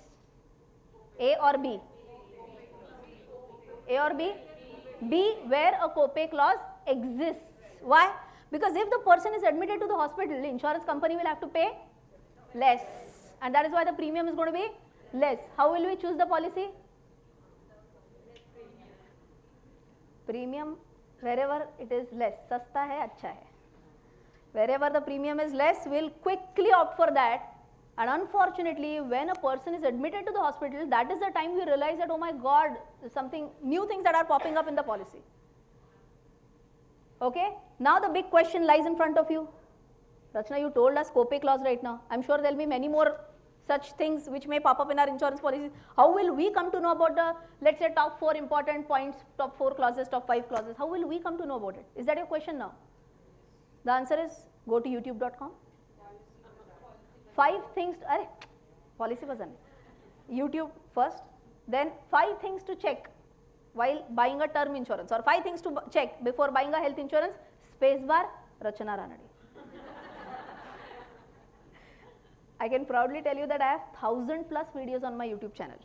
A or B? A or B? B, where a co-pay clause exists. Why? Because if the person is admitted to the hospital, the insurance company will have to pay less, and that is why the premium is going to be less. How will we choose the policy? Premium wherever it is less. Sasta hai, अच्छा hai. Wherever the premium is less, we'll quickly opt for that. And unfortunately, when a person is admitted to the hospital, that is the time we realize that, oh my God, something new things that are popping up in the policy. Okay, now the big question lies in front of you. Rachana, you told us co-pay clause right now. I'm sure there will be many more such things which may pop up in our insurance policies. How will we come to know about the, let's say, top 4 important points, top 4 clauses, top 5 clauses? How will we come to know about it? Is that your question now? The answer is go to youtube.com. 5 things, policy was done. YouTube first, then 5 things to check while buying a term insurance, or 5 things to check before buying a health insurance, spacebar, Rachana Ranade. I can proudly tell you that I have 1,000 plus videos on my YouTube channel.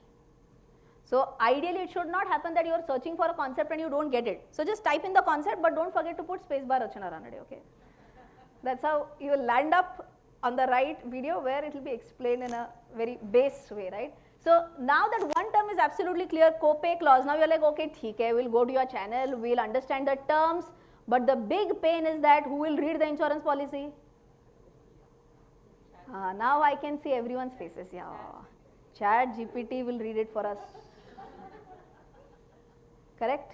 So ideally it should not happen that you are searching for a concept and you don't get it. So just type in the concept, but don't forget to put spacebar Rachana RANADE, okay? That's how you will land up on the right video where it will be explained in a very base way, right? So now that one term is absolutely clear, co-pay clause, now you're like, okay, theek we'll go to your channel, we'll understand the terms, but the big pain is that who will read the insurance policy? Now I can see everyone's faces, yeah. Chat GPT will read it for us. Correct?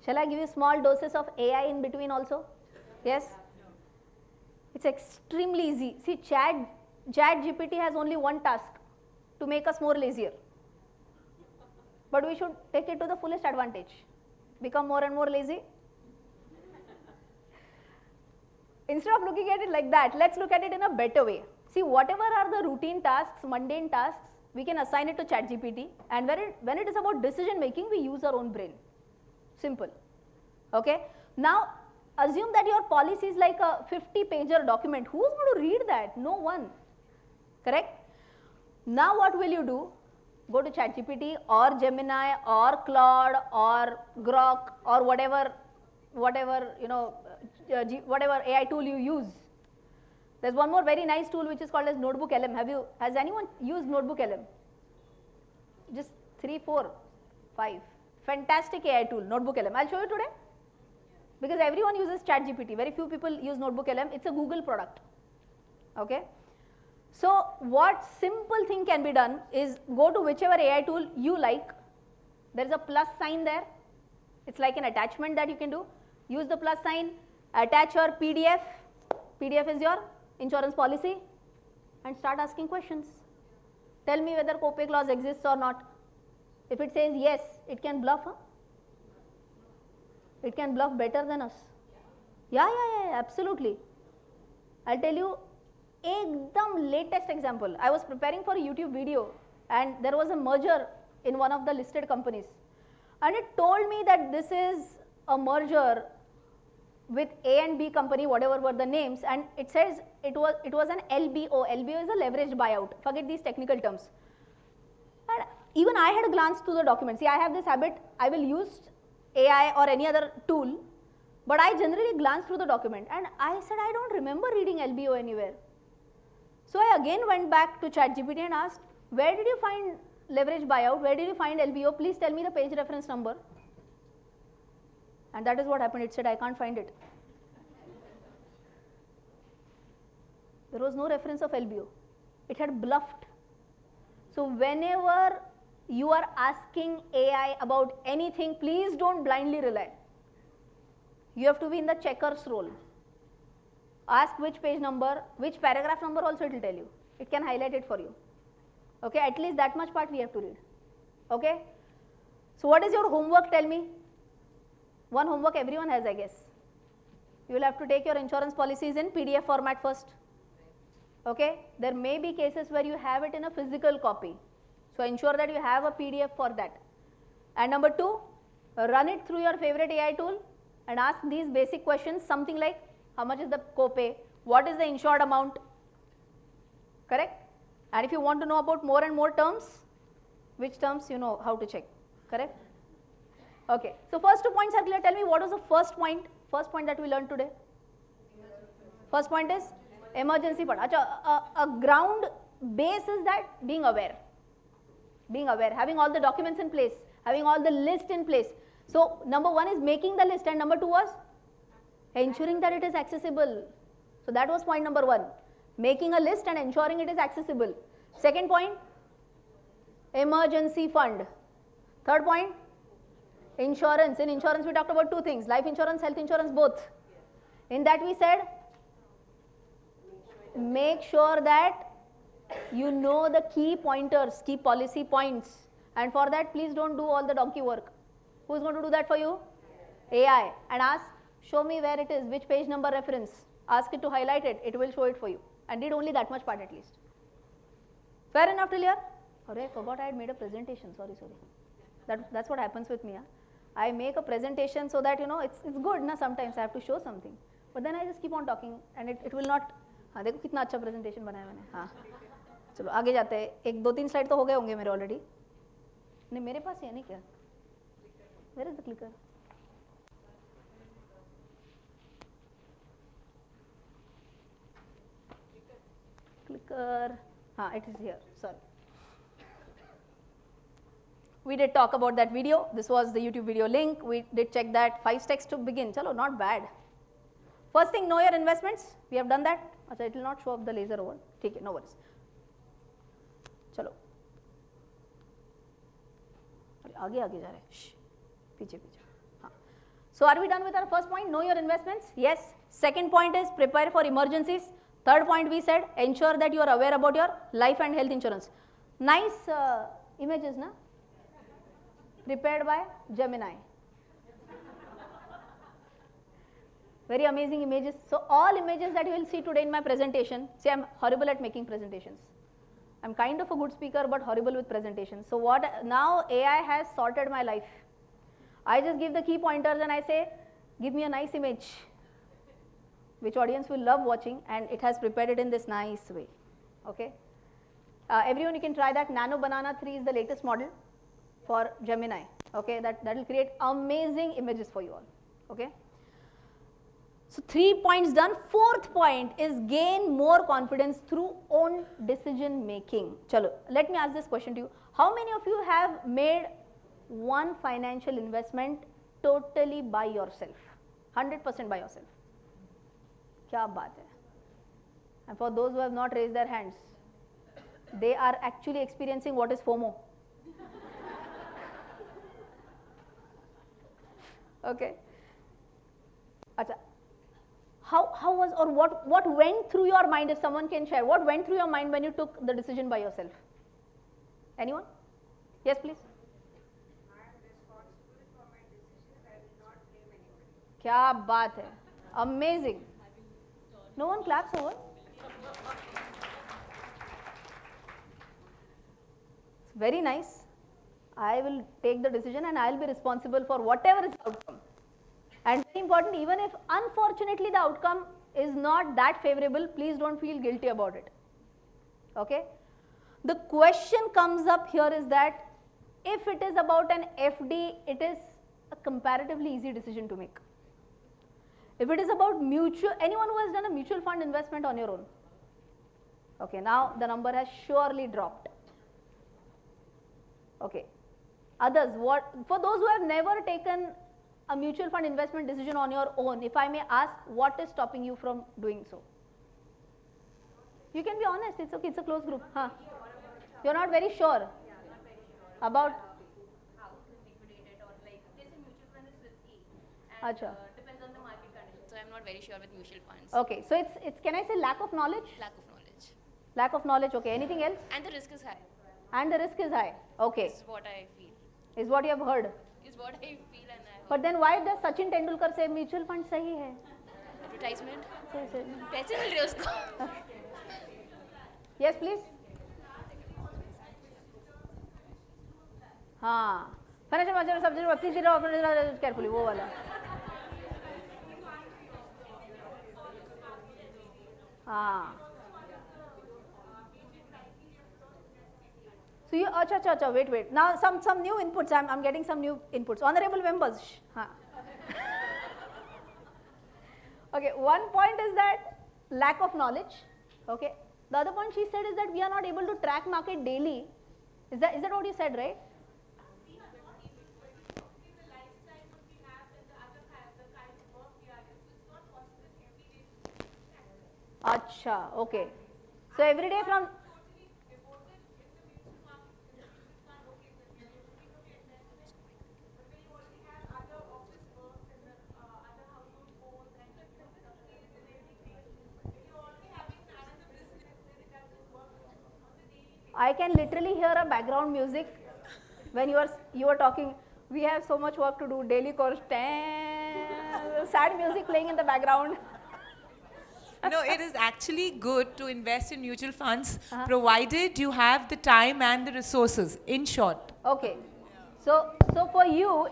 Shall I give you small doses of AI in between also? Yes? It's extremely easy. See, Chat GPT has only one task, to make us more lazier. But we should take it to the fullest advantage. Become more and more lazy. Instead of looking at it like that, let's look at it in a better way. See, whatever are the routine tasks, mundane tasks, we can assign it to ChatGPT, and when it is about decision making, we use our own brain. Simple. Okay? Now, assume that your policy is like a 50-pager document. Who's going to read that? No one. Correct? Now what will you do? Go to ChatGPT or Gemini or Claude or Grok or whatever AI tool you use. There's one more very nice tool which is called as Notebook LM. Has anyone used Notebook LM? Just 3, 4, 5. Fantastic AI tool, Notebook LM. I'll show you today. Because everyone uses ChatGPT. Very few people use Notebook LM. It's a Google product. Okay? So what simple thing can be done is go to whichever AI tool you like. There is a plus sign there. It's like an attachment that you can do. Use the plus sign, attach your PDF. PDF is your insurance policy, and start asking questions. Tell me whether co-pay clause exists or not. If it says yes, it can bluff. Huh? It can bluff better than us. Yeah, absolutely. I'll tell you ekdam latest example. I was preparing for a YouTube video and there was a merger in one of the listed companies, and it told me that this is a merger with A and B company, whatever were the names, and it says it was an LBO. LBO is a leveraged buyout. Forget these technical terms. And even I had glanced through the document. See, I have this habit. I will use AI or any other tool, but I generally glance through the document, and I said I don't remember reading LBO anywhere. So I again went back to ChatGPT and asked, where did you find leverage buyout? Where did you find LBO? Please tell me the page reference number. And that is what happened. It said, I can't find it. There was no reference of LBO. It had bluffed. So whenever you are asking AI about anything, please don't blindly rely. You have to be in the checkers role. Ask which page number, which paragraph number also it will tell you. It can highlight it for you. Okay, at least that much part we have to read. Okay. So what is your homework? Tell me. One homework everyone has, I guess. You will have to take your insurance policies in PDF format first. Okay. There may be cases where you have it in a physical copy. So ensure that you have a PDF for that. And number 2, run it through your favorite AI tool and ask these basic questions, something like how much is the copay, what is the insured amount, correct? And if you want to know about more and more terms, which terms you know how to check, correct? Okay, so first 2 points are clear. Tell me what was the first point that we learned today? First point is emergency fund. A ground base is that being aware, having all the documents in place, having all the list in place. So number 1 is making the list, and number 2 was ensuring that it is accessible. So that was point number 1, making a list and ensuring it is accessible. Second point, emergency fund. Third point, insurance. In insurance we talked about 2 things, life insurance, health insurance, both. In that we said, make sure that you know the key pointers, key policy points, and for that please don't do all the donkey work. Who's going to do that for you? AI. And ask, show me where it is, which page number reference. Ask it to highlight it, it will show it for you. And did only that much part at least. Fair enough till here? Alright, I forgot I had made a presentation, sorry. That's what happens with me. Huh? I make a presentation so that, you know, it's good, na, sometimes I have to show something. But then I just keep on talking and it will not, देखो कितना अच्छा presentation बनाया मैंने, हाँ. चलो आगे जाते हैं. एक 2-3 स्लाइड तो हो गए होंगे मेरे ऑलरेडी. नहीं मेरे पास है नहीं क्या? Where is the clicker? Clicker. It is here. Sorry. We did talk about that video. This was the YouTube video link. We did check that. 5 steps to begin. Chalo, not bad. First thing, know your investments. We have done that. Achha, it will not show up the laser over. Okay, no worries. चलो आगे आगे जा रहे हैं. पीछे पीछे. हाँ. So are we done with our first point? Know your investments. Yes. Second point is prepare for emergencies. Third point we said ensure that you are aware about your life and health insurance. Nice images, na? Prepared by Gemini. Very amazing images. So all images that you will see today in my presentation. See, I'm horrible at making presentations. I'm kind of a good speaker but horrible with presentations. So what now AI has sorted my life. I just give the key pointers and I say, give me a nice image, which audience will love watching, and it has prepared it in this nice way. Okay. Everyone, you can try that. Nano Banana 3 is the latest model for Gemini. Okay, that will create amazing images for you all. Okay. So 3 points done. Fourth point is gain more confidence through own decision making. Chalo, let me ask this question to you. How many of you have made one financial investment totally by yourself? 100% by yourself. Kya baat hai? And for those who have not raised their hands, they are actually experiencing what is FOMO. Okay. Achha. How was, or what went through your mind, if someone can share, what went through your mind when you took the decision by yourself? Anyone? Yes, please. Kya baat hai? Amazing. No one claps over? It's very nice. I will take the decision and I will be responsible for whatever is the outcome. And very important, even if unfortunately the outcome is not that favorable, please don't feel guilty about it. Okay? The question comes up here is that if it is about an FD, it is a comparatively easy decision to make. If it is about mutual, anyone who has done a mutual fund investment on your own? Okay, now the number has surely dropped. Okay. Others, for those who have never taken a mutual fund investment decision on your own, if I may ask, what is stopping you from doing so? You can be honest, it's okay, it's a closed group. Huh? You're not very sure about how to liquidate it, or like this mutual fund is risky and depends on the market conditions. So I'm not very sure with mutual funds. Okay, so it's can I say lack of knowledge? Lack of knowledge. Lack of knowledge, okay. Anything else? And the risk is high. And the risk is high. Okay. This is what I feel. Is what you have heard. Is what I feel and I heard. But then why does Sachin Tendulkar say mutual fund sahi hai? Advertisement? पैसे मिल रहे उसको. Yes, please. हाँ. Financial market subject, please read carefully. वो वाला. हाँ. So you, acha, wait. Now some new inputs. I'm getting some new inputs. Honorable members. Okay, one point is that lack of knowledge. Okay. The other point she said is that we are not able to track market daily. Is that what you said, right? Acha, okay. So every day from I can literally hear a background music when you are talking. We have so much work to do. Daily course, sad music playing in the background. No, it is actually good to invest in mutual funds, provided you have the time and the resources. In short. Okay. So for you,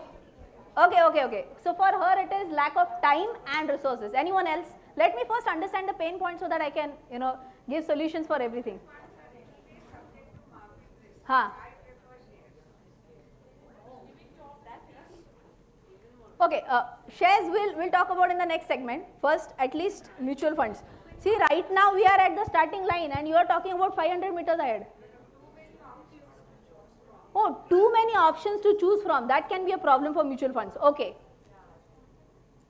okay. So for her, it is lack of time and resources. Anyone else? Let me first understand the pain point so that I can, give solutions for everything. हाँ. Okay, shares we'll talk about in the next segment. First, at least mutual funds. See, right now we are at the starting line and you are talking about 500 meters ahead. Oh, too many options to choose from. That can be a problem for mutual funds. Okay.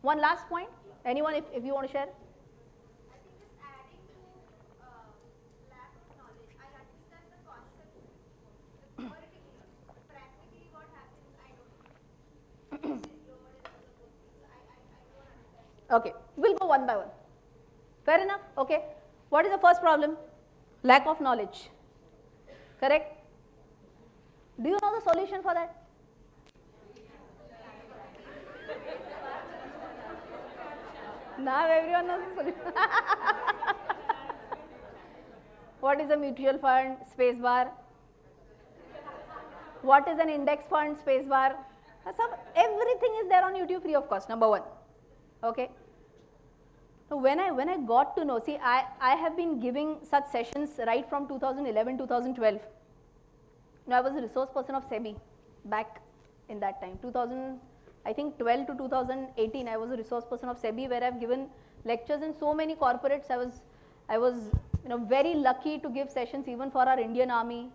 One last point. Anyone, if you want to share? Okay, we'll go one by one. Fair enough? Okay. What is the first problem? Lack of knowledge. Correct? Do you know the solution for that? Now everyone knows the solution. What is a mutual fund? Space bar. What is an index fund? Space bar. Everything is there on YouTube free of cost. Number one. Okay. So when I got to know, see, I have been giving such sessions right from 2011, 2012. Now I was a resource person of SEBI back in that time. 12 to 2018, I was a resource person of SEBI where I've given lectures in so many corporates. I was very lucky to give sessions even for our Indian Army,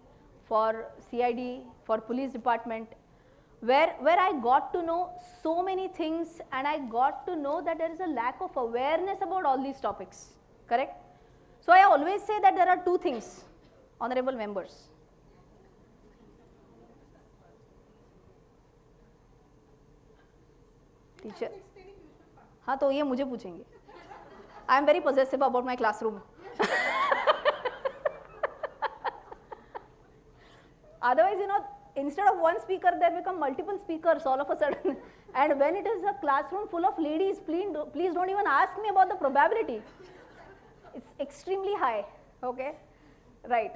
for CID, for police department, where I got to know so many things and I got to know that there is a lack of awareness about all these topics, correct? So I always say that there are two things, honorable members. Teacher, हाँ तो ये मुझे पूछेंगे. I am very possessive about my classroom. Otherwise, instead of one speaker, there become multiple speakers all of a sudden. And when it is a classroom full of ladies, please don't even ask me about the probability. It's extremely high, okay? Right.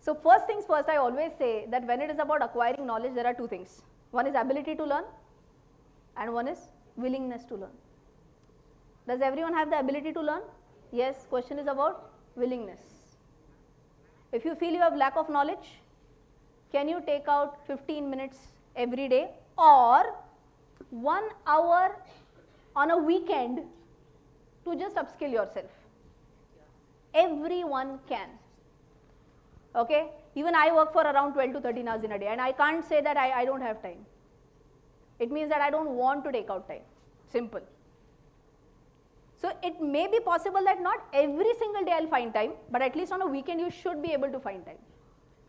So first things first, I always say that when it is about acquiring knowledge, there are two things. One is ability to learn and one is willingness to learn. Does everyone have the ability to learn? Yes, question is about willingness. If you feel you have lack of knowledge, can you take out 15 minutes every day or 1 hour on a weekend to just upskill yourself? Everyone can. Okay? Even I work for around 12 to 13 hours in a day and I can't say that I don't have time. It means that I don't want to take out time. Simple. So it may be possible that not every single day I'll find time, but at least on a weekend you should be able to find time.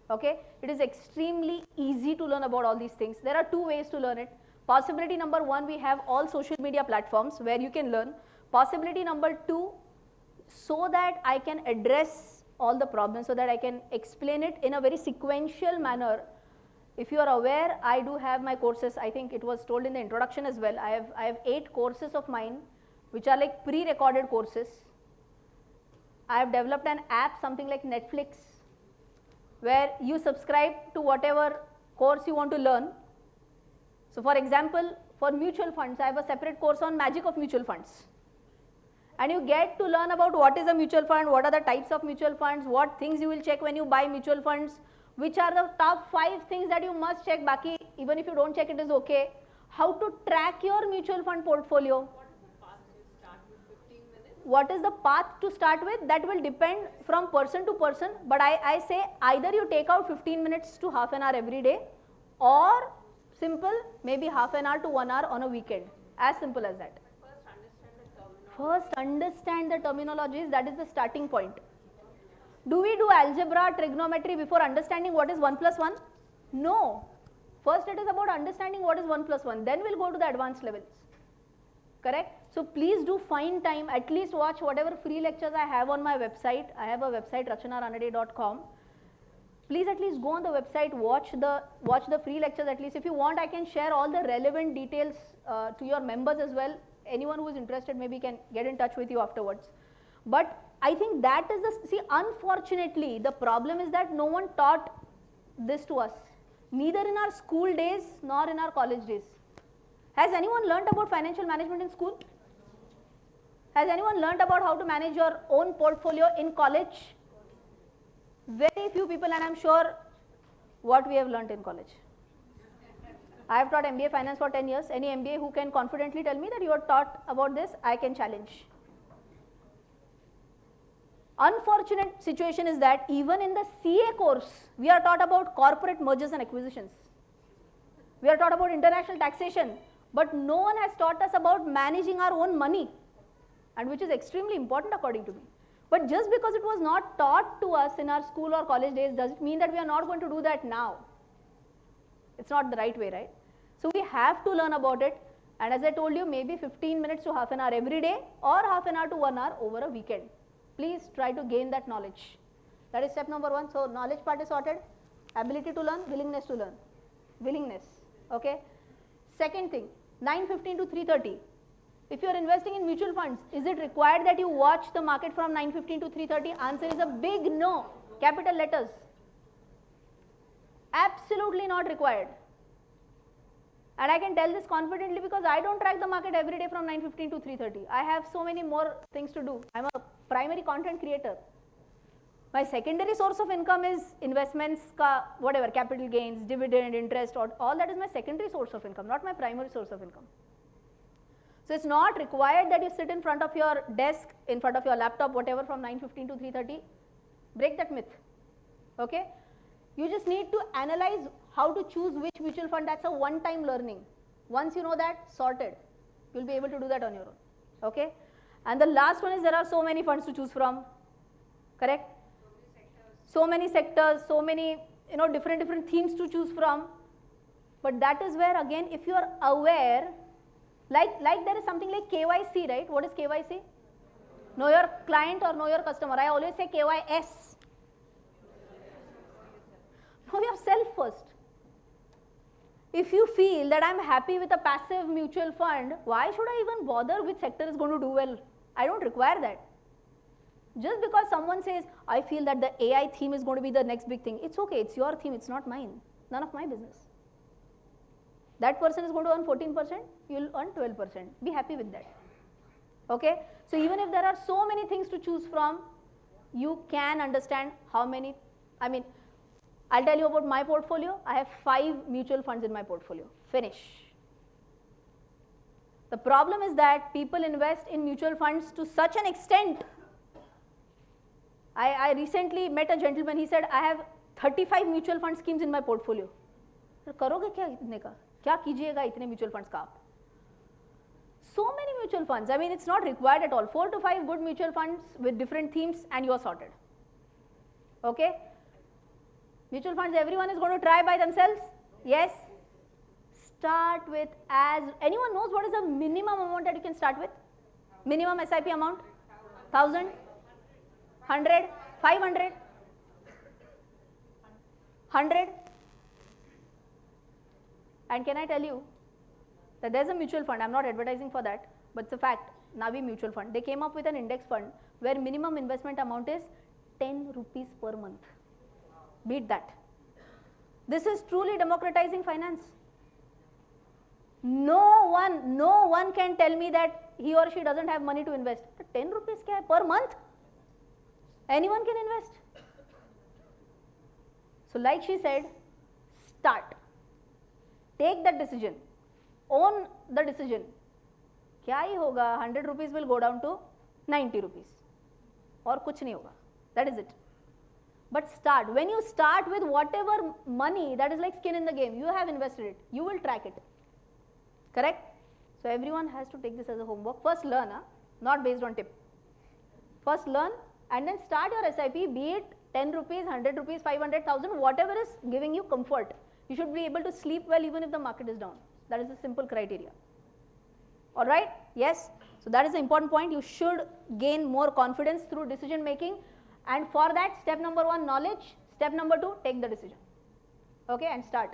Okay? It is extremely easy to learn about all these things. There are two ways to learn it. Possibility number one, we have all social media platforms where you can learn. Possibility number two, so that I can address all the problems, so that I can explain it in a very sequential manner. If you are aware, I do have my courses. I think it was told in the introduction as well. I have 8 courses of mine, which are like pre-recorded courses. I have developed an app, something like Netflix, where you subscribe to whatever course you want to learn. So for example, for mutual funds, I have a separate course on magic of mutual funds. And you get to learn about what is a mutual fund, what are the types of mutual funds, what things you will check when you buy mutual funds, which are the top 5 things that you must check, baki, even if you don't check it is okay. How to track your mutual fund portfolio. What is the path to start with? That will depend from person to person, but I say either you take out 15 minutes to half an hour every day, or simple, maybe half an hour to 1 hour on a weekend. As simple as that. First understand the terminologies, that is the starting point. Do we do algebra, trigonometry before understanding what is 1 plus 1? No. First it is about understanding what is 1 plus 1, then we'll go to the advanced levels. Correct? So please do find time, at least watch whatever free lectures I have on my website. I have a website, RACHANA.com. Please at least go on the website, watch the free lectures at least. If you want, I can share all the relevant details to your members as well. Anyone who is interested maybe can get in touch with you afterwards. But I think that is unfortunately, the problem is that no one taught this to us, neither in our school days nor in our college days. Has anyone learnt about financial management in school? Has anyone learnt about how to manage your own portfolio in college? Very few people, and I'm sure what we have learnt in college. I have taught MBA finance for 10 years. Any MBA who can confidently tell me that you are taught about this, I can challenge. Unfortunate situation is that even in the CA course, we are taught about corporate mergers and acquisitions. We are taught about international taxation, but no one has taught us about managing our own money, and which is extremely important according to me. But just because it was not taught to us in our school or college days, does it mean that we are not going to do that now? It's not the right way, right? So we have to learn about it, and as I told you, maybe 15 minutes to half an hour every day, or half an hour to 1 hour over a weekend. Please try to gain that knowledge. That is step number 1. So knowledge part is sorted. Ability to learn, willingness to learn. Willingness, okay? Second thing, 9:15 to 3:30. If you are investing in mutual funds, is it required that you watch the market from 9:15 to 3:30? Answer is a big no, capital letters. Absolutely not required. And I can tell this confidently because I don't track the market every day from 9:15 to 3:30. I have so many more things to do. I'm a primary content creator. My secondary source of income is investments, whatever, capital gains, dividend, interest, all that is my secondary source of income, not my primary source of income. So it's not required that you sit in front of your desk, in front of your laptop, whatever, from 9:15 to 3:30. Break that myth, okay? You just need to analyze how to choose which mutual fund. That's a one-time learning. Once you know that, sorted. You'll be able to do that on your own, okay? And the last one is there are so many funds to choose from, correct? So many sectors, so many, different themes to choose from. But that is where, again, if you are aware, like there is something like KYC, right? What is KYC? Know your client or know your customer. I always say KYS. Know yourself first. If you feel that I'm happy with a passive mutual fund, why should I even bother which sector is going to do well? I don't require that. Just because someone says, I feel that the AI theme is going to be the next big thing, it's okay, it's your theme, it's not mine. None of my business. That person is going to earn 14%, you'll earn 12%. Be happy with that. Okay? So even if there are so many things to choose from, you can understand how many, I'll tell you about my portfolio. I have 5 mutual funds in my portfolio. Finish. The problem is that people invest in mutual funds to such an extent. I recently met a gentleman, he said, I have 35 mutual fund schemes in my portfolio. करोगे क्या इतने का? क्या कीजिएगा इतने mutual funds का आप? So many mutual funds. It's not required at all. 4 to 5 good mutual funds with different themes and you are sorted. Okay? Mutual funds everyone is going to try by themselves? Yes? Start with anyone knows what is the minimum amount that you can start with? Minimum SIP amount? 1,000? 100? 500? 100? And can I tell you that there's a mutual fund, I'm not advertising for that, but it's a fact, Navi Mutual Fund. They came up with an index fund where minimum investment amount is 10 rupees per month. Beat that. This is truly democratizing finance. No one can tell me that he or she doesn't have money to invest. 10 rupees per month? Anyone can invest. So like she said, start. Take that decision. Own the decision. क्या ही होगा? 100 rupees will go down to 90 rupees. और कुछ नहीं होगा. That is it. But start. When you start with whatever money, that is like skin in the game, you have invested it, you will track it. Correct? So everyone has to take this as a homework. First learn, not based on tip. First learn and then start your SIP, be it 10 rupees, 100 rupees, 500,000, whatever is giving you comfort. You should be able to sleep well even if the market is down. That is the simple criteria. Alright? Yes? So that is the important point. You should gain more confidence through decision making. And for that, step number 1, knowledge. Step number 2, take the decision. Okay, and start.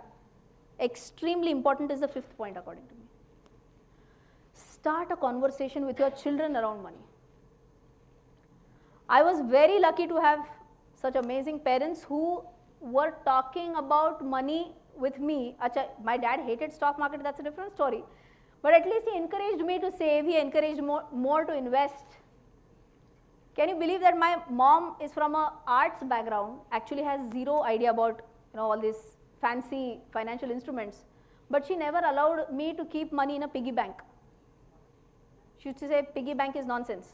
Extremely important is the 5th point according to me. Start a conversation with your children around money. I was very lucky to have such amazing parents who were talking about money with me. Achha, my dad hated stock market, that's a different story. But at least he encouraged me to save, he encouraged more to invest. Can you believe that my mom is from an arts background, actually has zero idea about all this fancy financial instruments, but she never allowed me to keep money in a piggy bank. She used to say piggy bank is nonsense.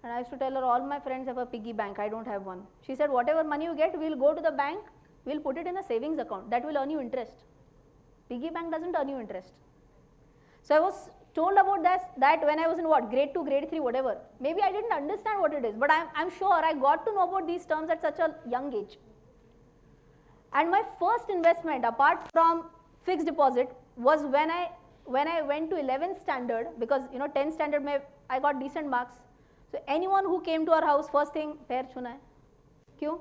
And I used to tell her, all my friends have a piggy bank, I don't have one. She said, whatever money you get, we'll go to the bank, we'll put it in a savings account, that will earn you interest. Piggy bank doesn't earn you interest. So I was told about that when I was in what, grade 2, grade 3, whatever. Maybe I didn't understand what it is, but I'm sure I got to know about these terms at such a young age. And my first investment, apart from fixed deposit, was when I went to 11th standard, because 10th standard I got decent marks. So anyone who came to our house, first thing, pair chuna hai. Kyun?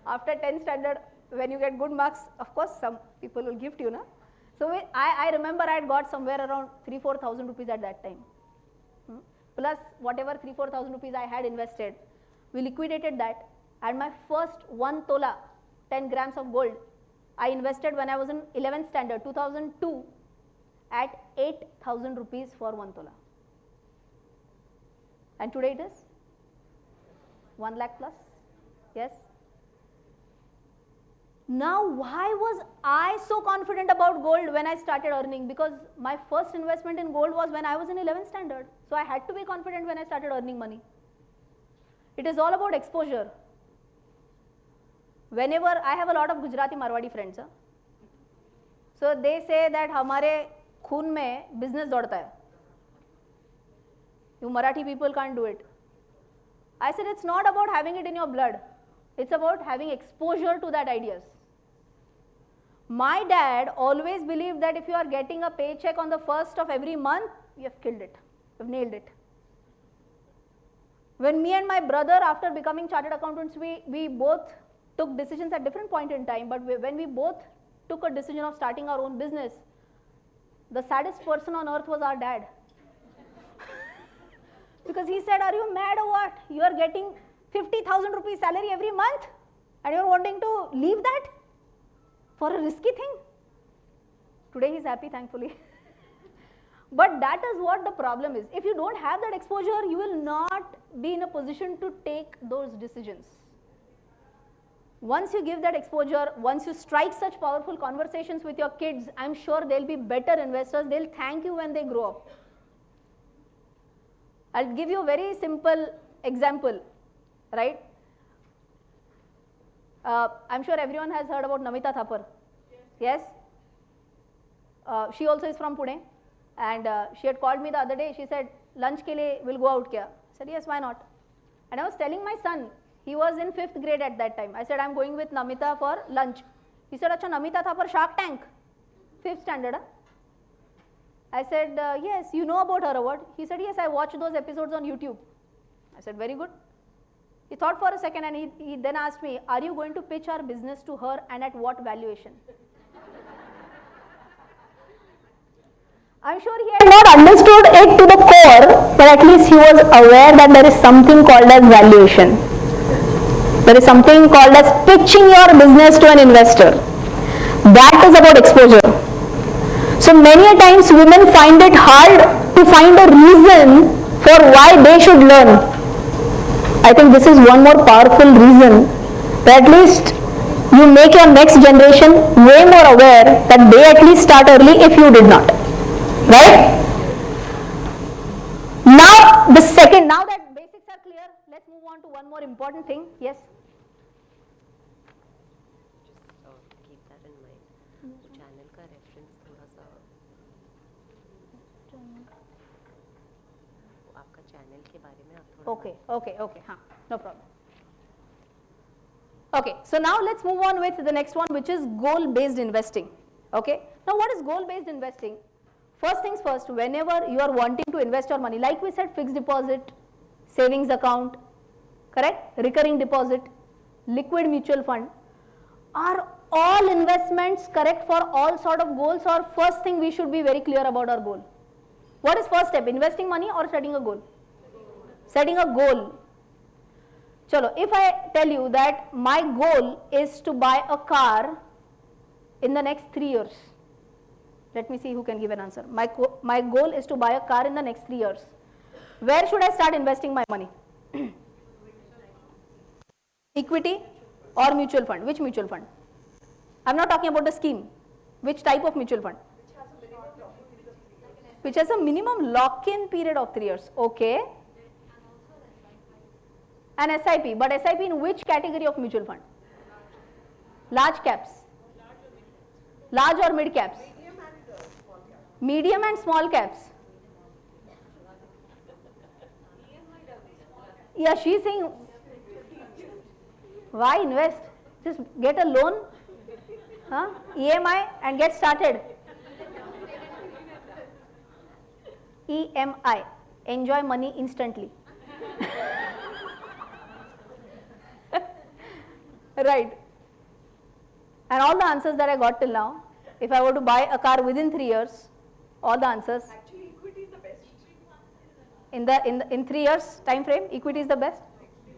After 10th standard, when you get good marks, of course, some people will gift you, na? So I remember I had got somewhere around 3,000-4,000 rupees at that time. Plus whatever 3,000-4,000 rupees I had invested, we liquidated that, and my first 1 tola, 10 grams of gold, I invested when I was in 11th standard, 2002, at 8,000 rupees for 1 tola. And today it is 1 lakh plus, yes. Now, why was I so confident about gold when I started earning? Because my first investment in gold was when I was in 11th standard. So I had to be confident when I started earning money. It is all about exposure. Whenever I have a lot of Gujarati Marwadi friends, so they say that हमारे खून में business दौड़ता है. You Marathi people can't do it. I said it's not about having it in your blood. It's about having exposure to that ideas. My dad always believed that if you are getting a paycheck on the 1st of every month, you have killed it, you have nailed it. When me and my brother, after becoming chartered accountants, we both took decisions at different point in time, but when we both took a decision of starting our own business, the saddest person on earth was our dad. Because he said, are you mad or what? You are getting 50,000 rupees salary every month and you are wanting to leave that for a risky thing. Today he is happy, thankfully. But that is what the problem is. If you don't have that exposure, you will not be in a position to take those decisions. Once you give that exposure, once you strike such powerful conversations with your kids, I'm sure they'll be better investors. They'll thank you when they grow up. I'll give you a very simple example, right? I'm sure everyone has heard about Namita Thapar. Yes? She also is from Pune. And she had called me the other day. She said, lunch ke liye we'll go out kya? I said, yes, why not? And I was telling my son, he was in 5th grade at that time. I said, I'm going with Namita for lunch. He said, acha, Namita Thapar Shark Tank, 5th standard. Huh? I said, yes, you know about her award? He said, yes, I watched those episodes on YouTube. I said, very good. He thought for a second and he then asked me, are you going to pitch our business to her and at what valuation? I'm sure he had not understood it to the core, but at least he was aware that there is something called as valuation. There is something called as pitching your business to an investor. That is about exposure. So many a times women find it hard to find a reason for why they should learn. I think this is one more powerful reason that at least you make your next generation way more aware that they at least start early if you did not. Right? Now that basics are clear, let's move on to one more important thing. Yes? Just keep that in mind. Channel का reference थोड़ा सा आपका channel के बारे में आप थोड़ा Okay, हाँ, no problem. Okay, so now let's move on with the next one, which is goal-based investing. Okay, now what is goal-based investing? First things first, whenever you are wanting to invest your money, like we said, fixed deposit, savings account, correct? Recurring deposit, liquid mutual fund. Are all investments correct for all sort of goals, or first thing we should be very clear about our goal? What is first step, investing money or setting a goal? Setting a goal. Chalo, if I tell you that my goal is to buy a car in the next 3 years, let me see who can give an answer. My goal is to buy a car in the next 3 years. Where should I start investing my money? Equity or mutual fund? Which mutual fund? I'm not talking about the scheme. Which type of mutual fund? Which has a minimum lock-in period of 3 years. Okay. An SIP. But SIP in which category of mutual fund? Large caps. Large or mid caps? Medium and small caps. Yeah, she's saying, why invest? Just get a loan, EMI and get started. EMI, enjoy money instantly. Right. And all the answers that I got till now, if I were to buy a car within 3 years, all the answers. Actually, equity is the best. In 3 years time frame, equity is the best? If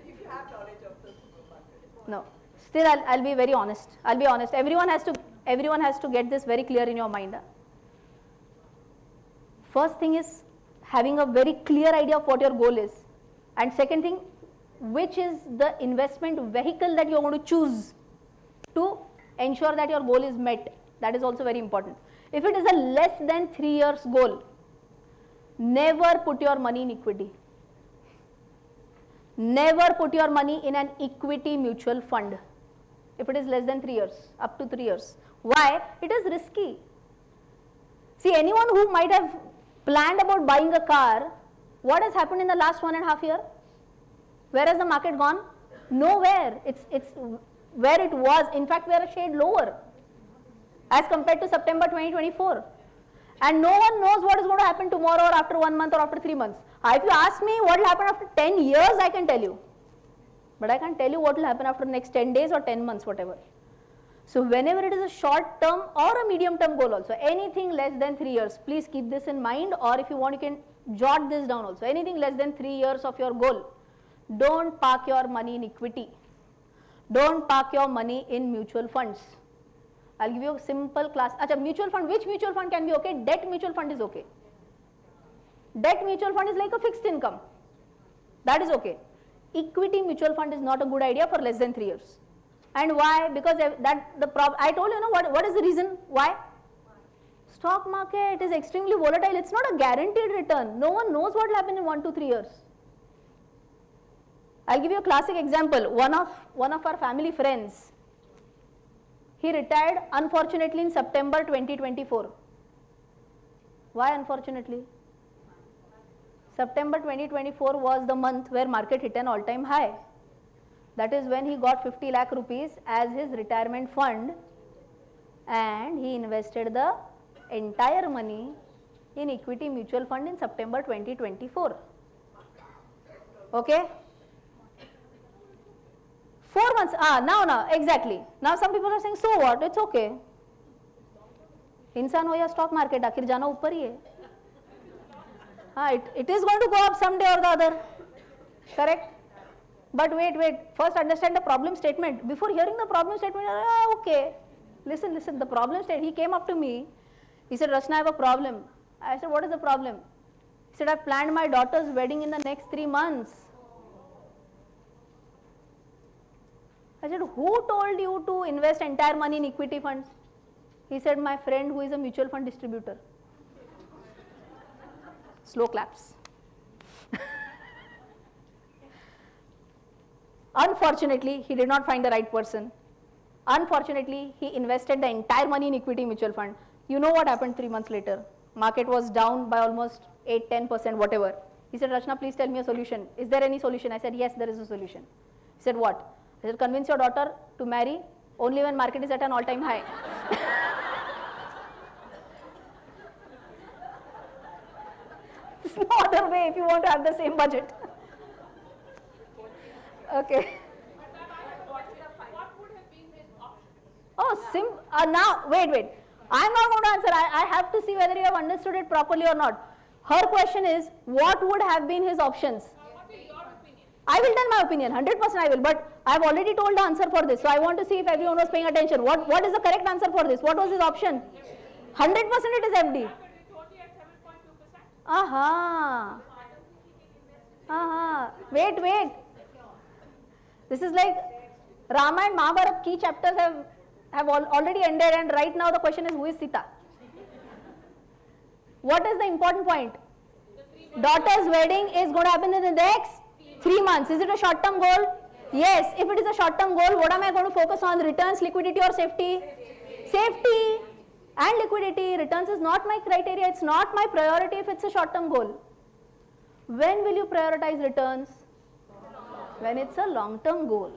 you have knowledge of the supermarket. No. Still, I'll be very honest. I'll be honest. Everyone has to get this very clear in your mind. First thing is having a very clear idea of what your goal is. And second thing, which is the investment vehicle that you are going to choose to ensure that your goal is met. That is also very important. If it is a less than 3 years goal, never put your money in equity. Never put your money in an equity mutual fund. If it is less than 3 years, up to 3 years. Why? It is risky. See, anyone who might have planned about buying a car, what has happened in the last 1.5 years? Where has the market gone? Nowhere. It's where it was. In fact, we are a shade lower as compared to September 2024. And no one knows what is going to happen tomorrow or after 1 month or after 3 months. If you ask me what will happen after 10 years, I can tell you. But I can't tell you what will happen after the next 10 days or 10 months, whatever. So whenever it is a short term or a medium term goal also, anything less than 3 years, please keep this in mind, or if you want, you can jot this down also. Anything less than 3 years of your goal, don't park your money in equity. Don't park your money in mutual funds. I'll give you a simple class. Mutual fund, which mutual fund can be okay? Debt mutual fund is okay. Debt mutual fund is like a fixed income. That is okay. Equity mutual fund is not a good idea for less than 3 years. And why? Because I told you, what is the reason? Why? Stock market is extremely volatile. It's not a guaranteed return. No one knows what will happen in 1 to 3 years. I'll give you a classic example. One of our family friends, he retired unfortunately in September 2024. Why unfortunately? September 2024 was the month where market hit an all-time high. That is when he got 50 lakh rupees as his retirement fund, and he invested the entire money in equity mutual fund in September 2024. Okay? 4 months, now, exactly. Now some people are saying, so what, it's okay. इंसान हो या stock market, आखिर जाना ऊपर ही है. It is going to go up someday or the other. Correct? But wait, first understand the problem statement. Before hearing the problem statement, okay. Listen, the problem statement, he came up to me. He said, Rachana, I have a problem. I said, what is the problem? He said, I planned my daughter's wedding in the next 3 months. I said, who told you to invest entire money in equity funds? He said, my friend who is a mutual fund distributor. Slow claps. Unfortunately, he did not find the right person. Unfortunately, he invested the entire money in equity mutual fund. You know what happened 3 months later? Market was down by almost 8-10%, whatever. He said, Rachana, please tell me a solution. Is there any solution? I said, yes, there is a solution. He said, what? I said, convince your daughter to marry only when market is at an all-time high. There's no other way if you want to have the same budget. Okay. Now, wait. I'm not going to answer. I have to see whether you have understood it properly or not. Her question is, what would have been his options? I will tell my opinion, 100% I will, but I have already told the answer for this. So I want to see if everyone was paying attention. What is the correct answer for this? What was his option? 100% it is FD. Wait. This is like Rama and Mahabharata key chapters have already ended, and right now the question is, who is Sita? What is the important point? Daughter's wedding is going to happen in the next 3 months. Is it a short-term goal? Yes. If it is a short-term goal, what am I going to focus on? Returns, liquidity or safety? Safety and liquidity. Returns is not my criteria. It's not my priority if it's a short-term goal. When will you prioritize returns? When it's a long-term goal.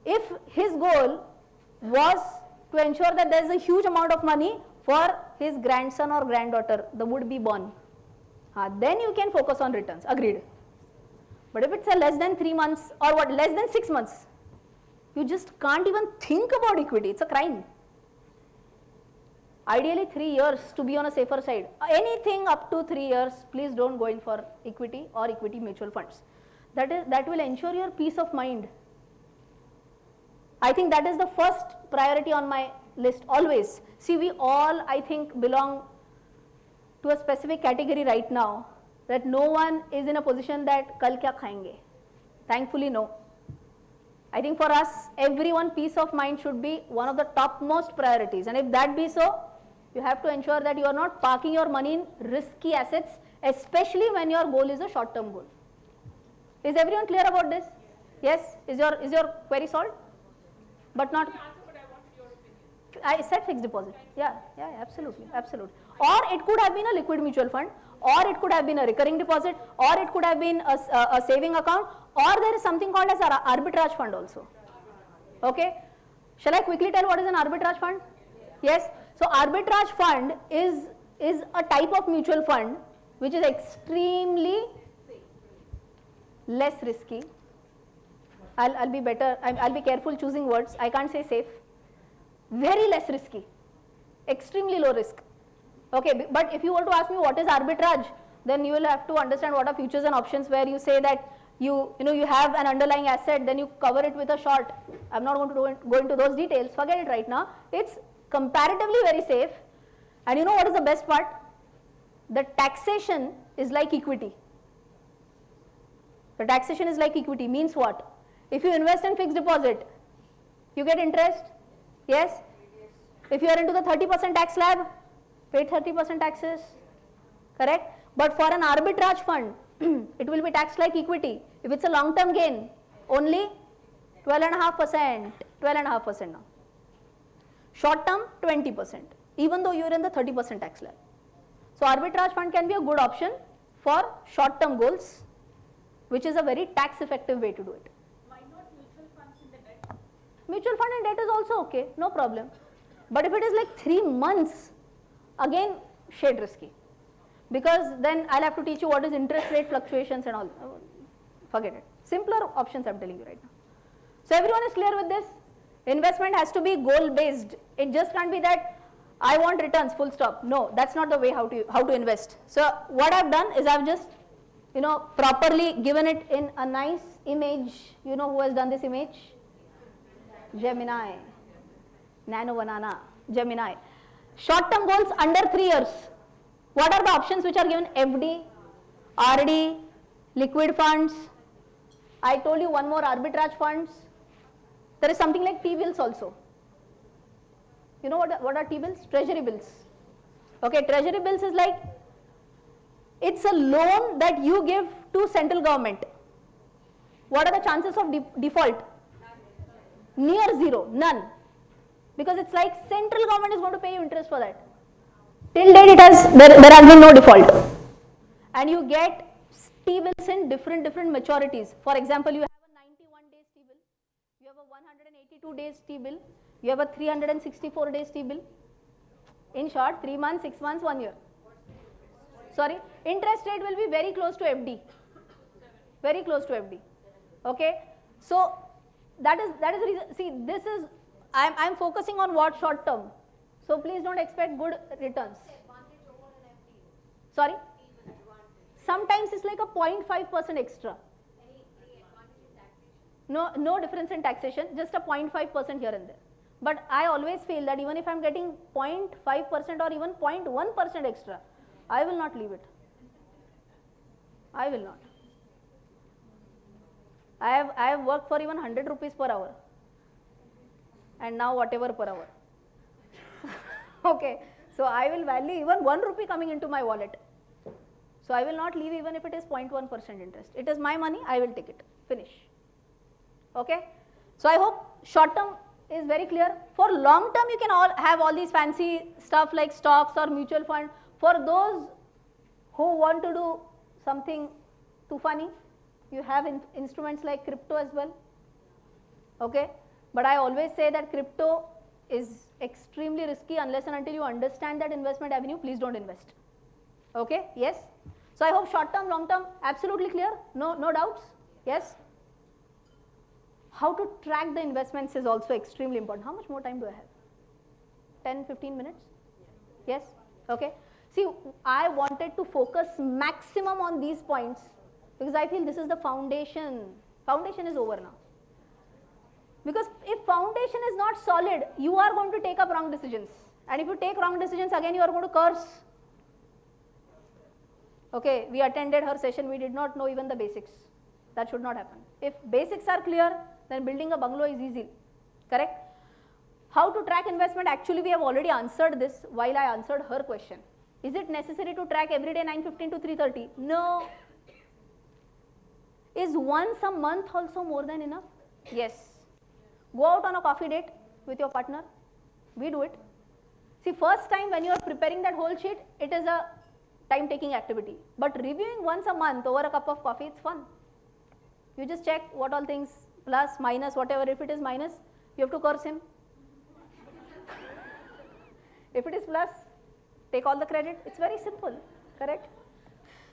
If his goal was to ensure that there is a huge amount of money for his grandson or granddaughter, the would-be born, then you can focus on returns. Agreed. But if it's a less than 3 months or what, less than 6 months, you just can't even think about equity. It's a crime. Ideally 3 years to be on a safer side. Anything up to 3 years, please don't go in for equity or equity mutual funds. That will ensure your peace of mind. I think that is the first priority on my list always. See, we all, I think, belong to a specific category right now, that no one is in a position that kal kya khayenge. Thankfully, no. I think for us, everyone, peace of mind should be one of the topmost priorities. And if that be so, you have to ensure that you are not parking your money in risky assets, especially when your goal is a short-term goal. Is everyone clear about this? Yes? Is your query solved? But not. I said fixed deposit. Yeah, absolutely. Or it could have been a liquid mutual fund, or it could have been a recurring deposit, or it could have been a saving account, or there is something called as an arbitrage fund also. Okay? Shall I quickly tell what is an arbitrage fund? Yes. So arbitrage fund is a type of mutual fund which is extremely less risky. I'll be better. I'll be careful choosing words. I can't say safe. Very less risky, extremely low risk. Okay, but if you were to ask me what is arbitrage, then you will have to understand what are futures and options, where you say that you have an underlying asset, then you cover it with a short. I'm not going to go into those details. Forget it right now. It's comparatively very safe. And you know what is the best part? The taxation is like equity. The taxation is like equity means what? If you invest in fixed deposit, you get interest. Yes? If you are into the 30% tax slab, pay 30% taxes. Correct? But for an arbitrage fund, it will be taxed like equity. If it's a long-term gain, only 12.5%. 12.5% now. Short-term, 20%. Even though you are in the 30% tax slab. So arbitrage fund can be a good option for short-term goals, which is a very tax-effective way to do it. Mutual fund and debt is also okay, no problem. But if it is like 3 months, again shade risky. Because then I'll have to teach you what is interest rate fluctuations and all. Forget it. Simpler options I'm telling you right now. So everyone is clear with this? Investment has to be goal based. It just can't be that I want returns, full stop. No, that's not the way how to invest. So what I've done is I've just properly given it in a nice image. You know who has done this image? Gemini, Nano Banana, Gemini. Short-term goals under 3 years. What are the options which are given? FD, RD, liquid funds. I told you one more, arbitrage funds. There is something like T-bills also. You know what are T-bills? Treasury bills. Okay, treasury bills is like, it's a loan that you give to central government. What are the chances of default? Near zero, none. Because it's like central government is going to pay you interest for that. Till date there has been no default. And you get T-bills in different maturities. For example, you have a 91 days T-bill, you have a 182 days T-bill, you have a 364 days T-bill. In short, 3 months, 6 months, 1 year. Sorry, interest rate will be very close to FD. Very close to FD. Okay, so that is the reason. See, this is I'm focusing on what short term. So please don't expect good returns. Sorry. Sometimes it's like a 0.5% extra. No difference in taxation, just a 0.5% here and there. But I always feel that even if I'm getting 0.5% or even 0.1% extra, I will not leave it. I will not. I have worked for even 100 rupees per hour, and now whatever per hour. Okay, so I will value even 1 rupee coming into my wallet. So I will not leave even if it is 0.1% interest. It is my money, I will take it. Finish. Okay. So I hope short term is very clear. For long term, you can have all these fancy stuff like stocks or mutual fund. For those who want to do something too funny, you have instruments like crypto as well. Okay. But I always say that crypto is extremely risky unless and until you understand that investment avenue, please don't invest. Okay. Yes. So I hope short term, long term, absolutely clear. No doubts. Yes. How to track the investments is also extremely important. How much more time do I have? 10, 15 minutes? Yes? Okay. See, I wanted to focus maximum on these points because I feel this is the foundation. Foundation is over now. Because if foundation is not solid, you are going to take up wrong decisions. And if you take wrong decisions, again you are going to curse. Okay, we attended her session, we did not know even the basics. That should not happen. If basics are clear, then building a bungalow is easy. Correct? How to track investment? Actually, we have already answered this while I answered her question. Is it necessary to track every day 9:15 to 3:30? No. Is once a month also more than enough? Yes. Go out on a coffee date with your partner. We do it. See, first time when you are preparing that whole sheet, it is a time-taking activity. But reviewing once a month over a cup of coffee, it's fun. You just check what all things, plus, minus, whatever. If it is minus, you have to curse him. If it is plus, take all the credit. It's very simple, correct?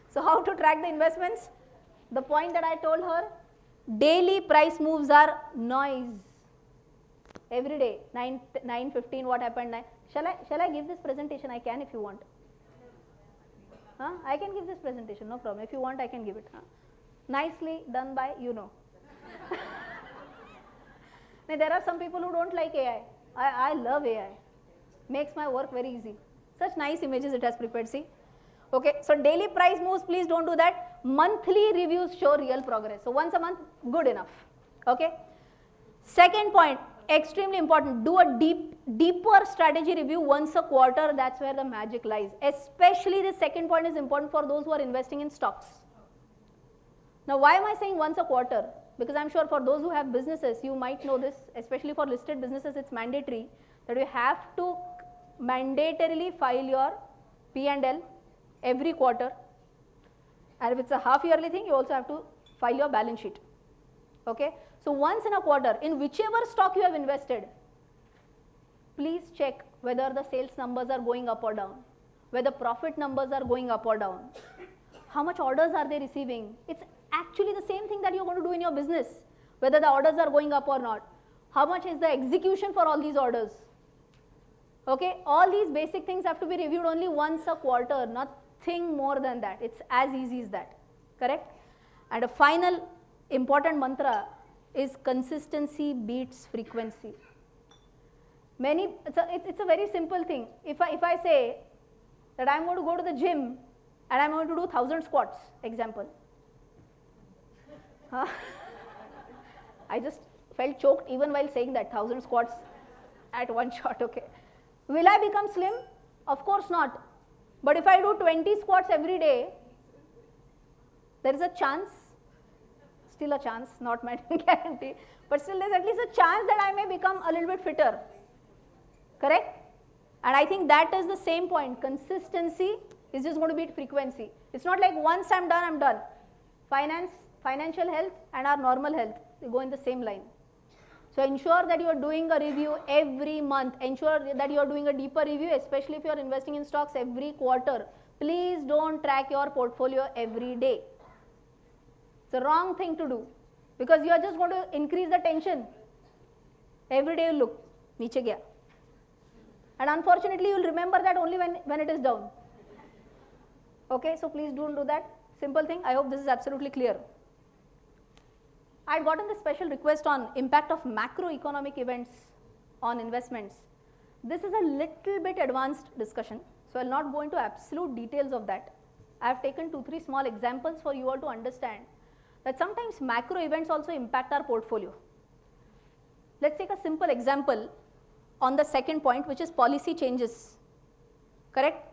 So how to track the investments? The point that I told her, daily price moves are noise. Every day, 9:15, what happened? Shall I give this presentation? I can if you want. Huh? I can give this presentation, no problem. If you want, I can give it. Huh? Nicely done by, you know. Now, there are some people who don't like AI. I love AI. Makes my work very easy. Such nice images it has prepared, see. Okay, so daily price moves, please don't do that. Monthly reviews show real progress. So once a month, good enough. Okay. Second point, extremely important, do a deeper strategy review once a quarter. That's where the magic lies. Especially the second point is important for those who are investing in stocks. Now, why am I saying once a quarter? Because I'm sure for those who have businesses, you might know this, especially for listed businesses, it's mandatory that you have to mandatorily file your P&L every quarter. And if it's a half yearly thing, you also have to file your balance sheet. Okay. So once in a quarter, in whichever stock you have invested, please check whether the sales numbers are going up or down, whether profit numbers are going up or down, how much orders are they receiving. It's actually the same thing that you're going to do in your business, whether the orders are going up or not. How much is the execution for all these orders? Okay, all these basic things have to be reviewed only once a quarter, nothing more than that. It's as easy as that, correct? And a final important mantra is consistency beats frequency. It's a very simple thing. If I say that I'm going to go to the gym and I'm going to do 1,000 squats, example. I just felt choked even while saying that, 1,000 squats at one shot, okay. Will I become slim? Of course not. But if I do 20 squats every day, there is a chance, still a chance, not my guarantee, but still there's at least a chance that I may become a little bit fitter. Correct? And I think that is the same point. Consistency is just going to beat frequency. It's not like once I'm done, I'm done. Finance, financial health and our normal health, they go in the same line. So ensure that you are doing a review every month. Ensure that you are doing a deeper review, especially if you are investing in stocks every quarter. Please don't track your portfolio every day. It's a wrong thing to do because you are just going to increase the tension. Every day you look, niche gaya. And unfortunately, you will remember that only when it is down. Okay, so please don't do that. Simple thing. I hope this is absolutely clear. I had gotten this special request on impact of macroeconomic events on investments. This is a little bit advanced discussion, so I will not go into absolute details of that. I have taken 2-3 small examples for you all to understand that sometimes macro events also impact our portfolio. Let's take a simple example on the second point, which is policy changes, correct?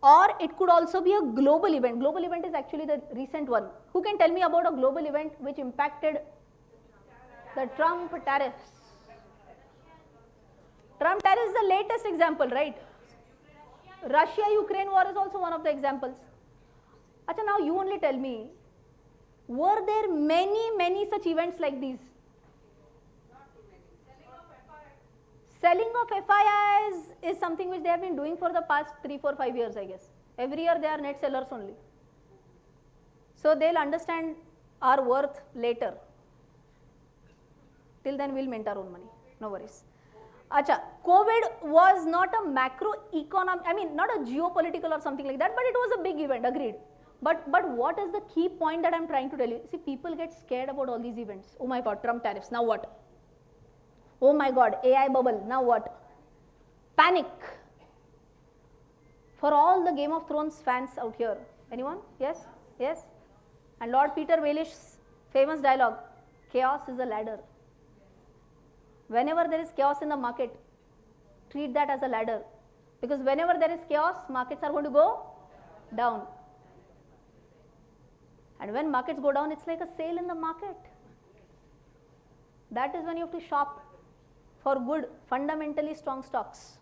Or it could also be a global event. Global event is actually the recent one. Who can tell me about a global event which impacted the Trump tariffs? Trump tariff is the latest example, right? Russia-Ukraine war is also one of the examples. Acha, now you only tell me, were there many such events like these? Selling of FIIs is something which they have been doing for the past 3, 4, 5 years, I guess. Every year they are net sellers only. So they'll understand our worth later. Till then we'll mint our own money, no worries. Acha, COVID was not a macroeconomic, I mean not a geopolitical or something like that, but it was a big event, agreed. But what is the key point that I'm trying to tell you? See, people get scared about all these events. Oh my God, Trump tariffs, now what? Oh my God, AI bubble, now what? Panic. For all the Game of Thrones fans out here, anyone? Yes? Yes? And Lord Peter Baelish's famous dialogue, chaos is a ladder. Whenever there is chaos in the market, treat that as a ladder. Because whenever there is chaos, markets are going to go down. And when markets go down, it's like a sale in the market. That is when you have to shop for good, fundamentally strong stocks.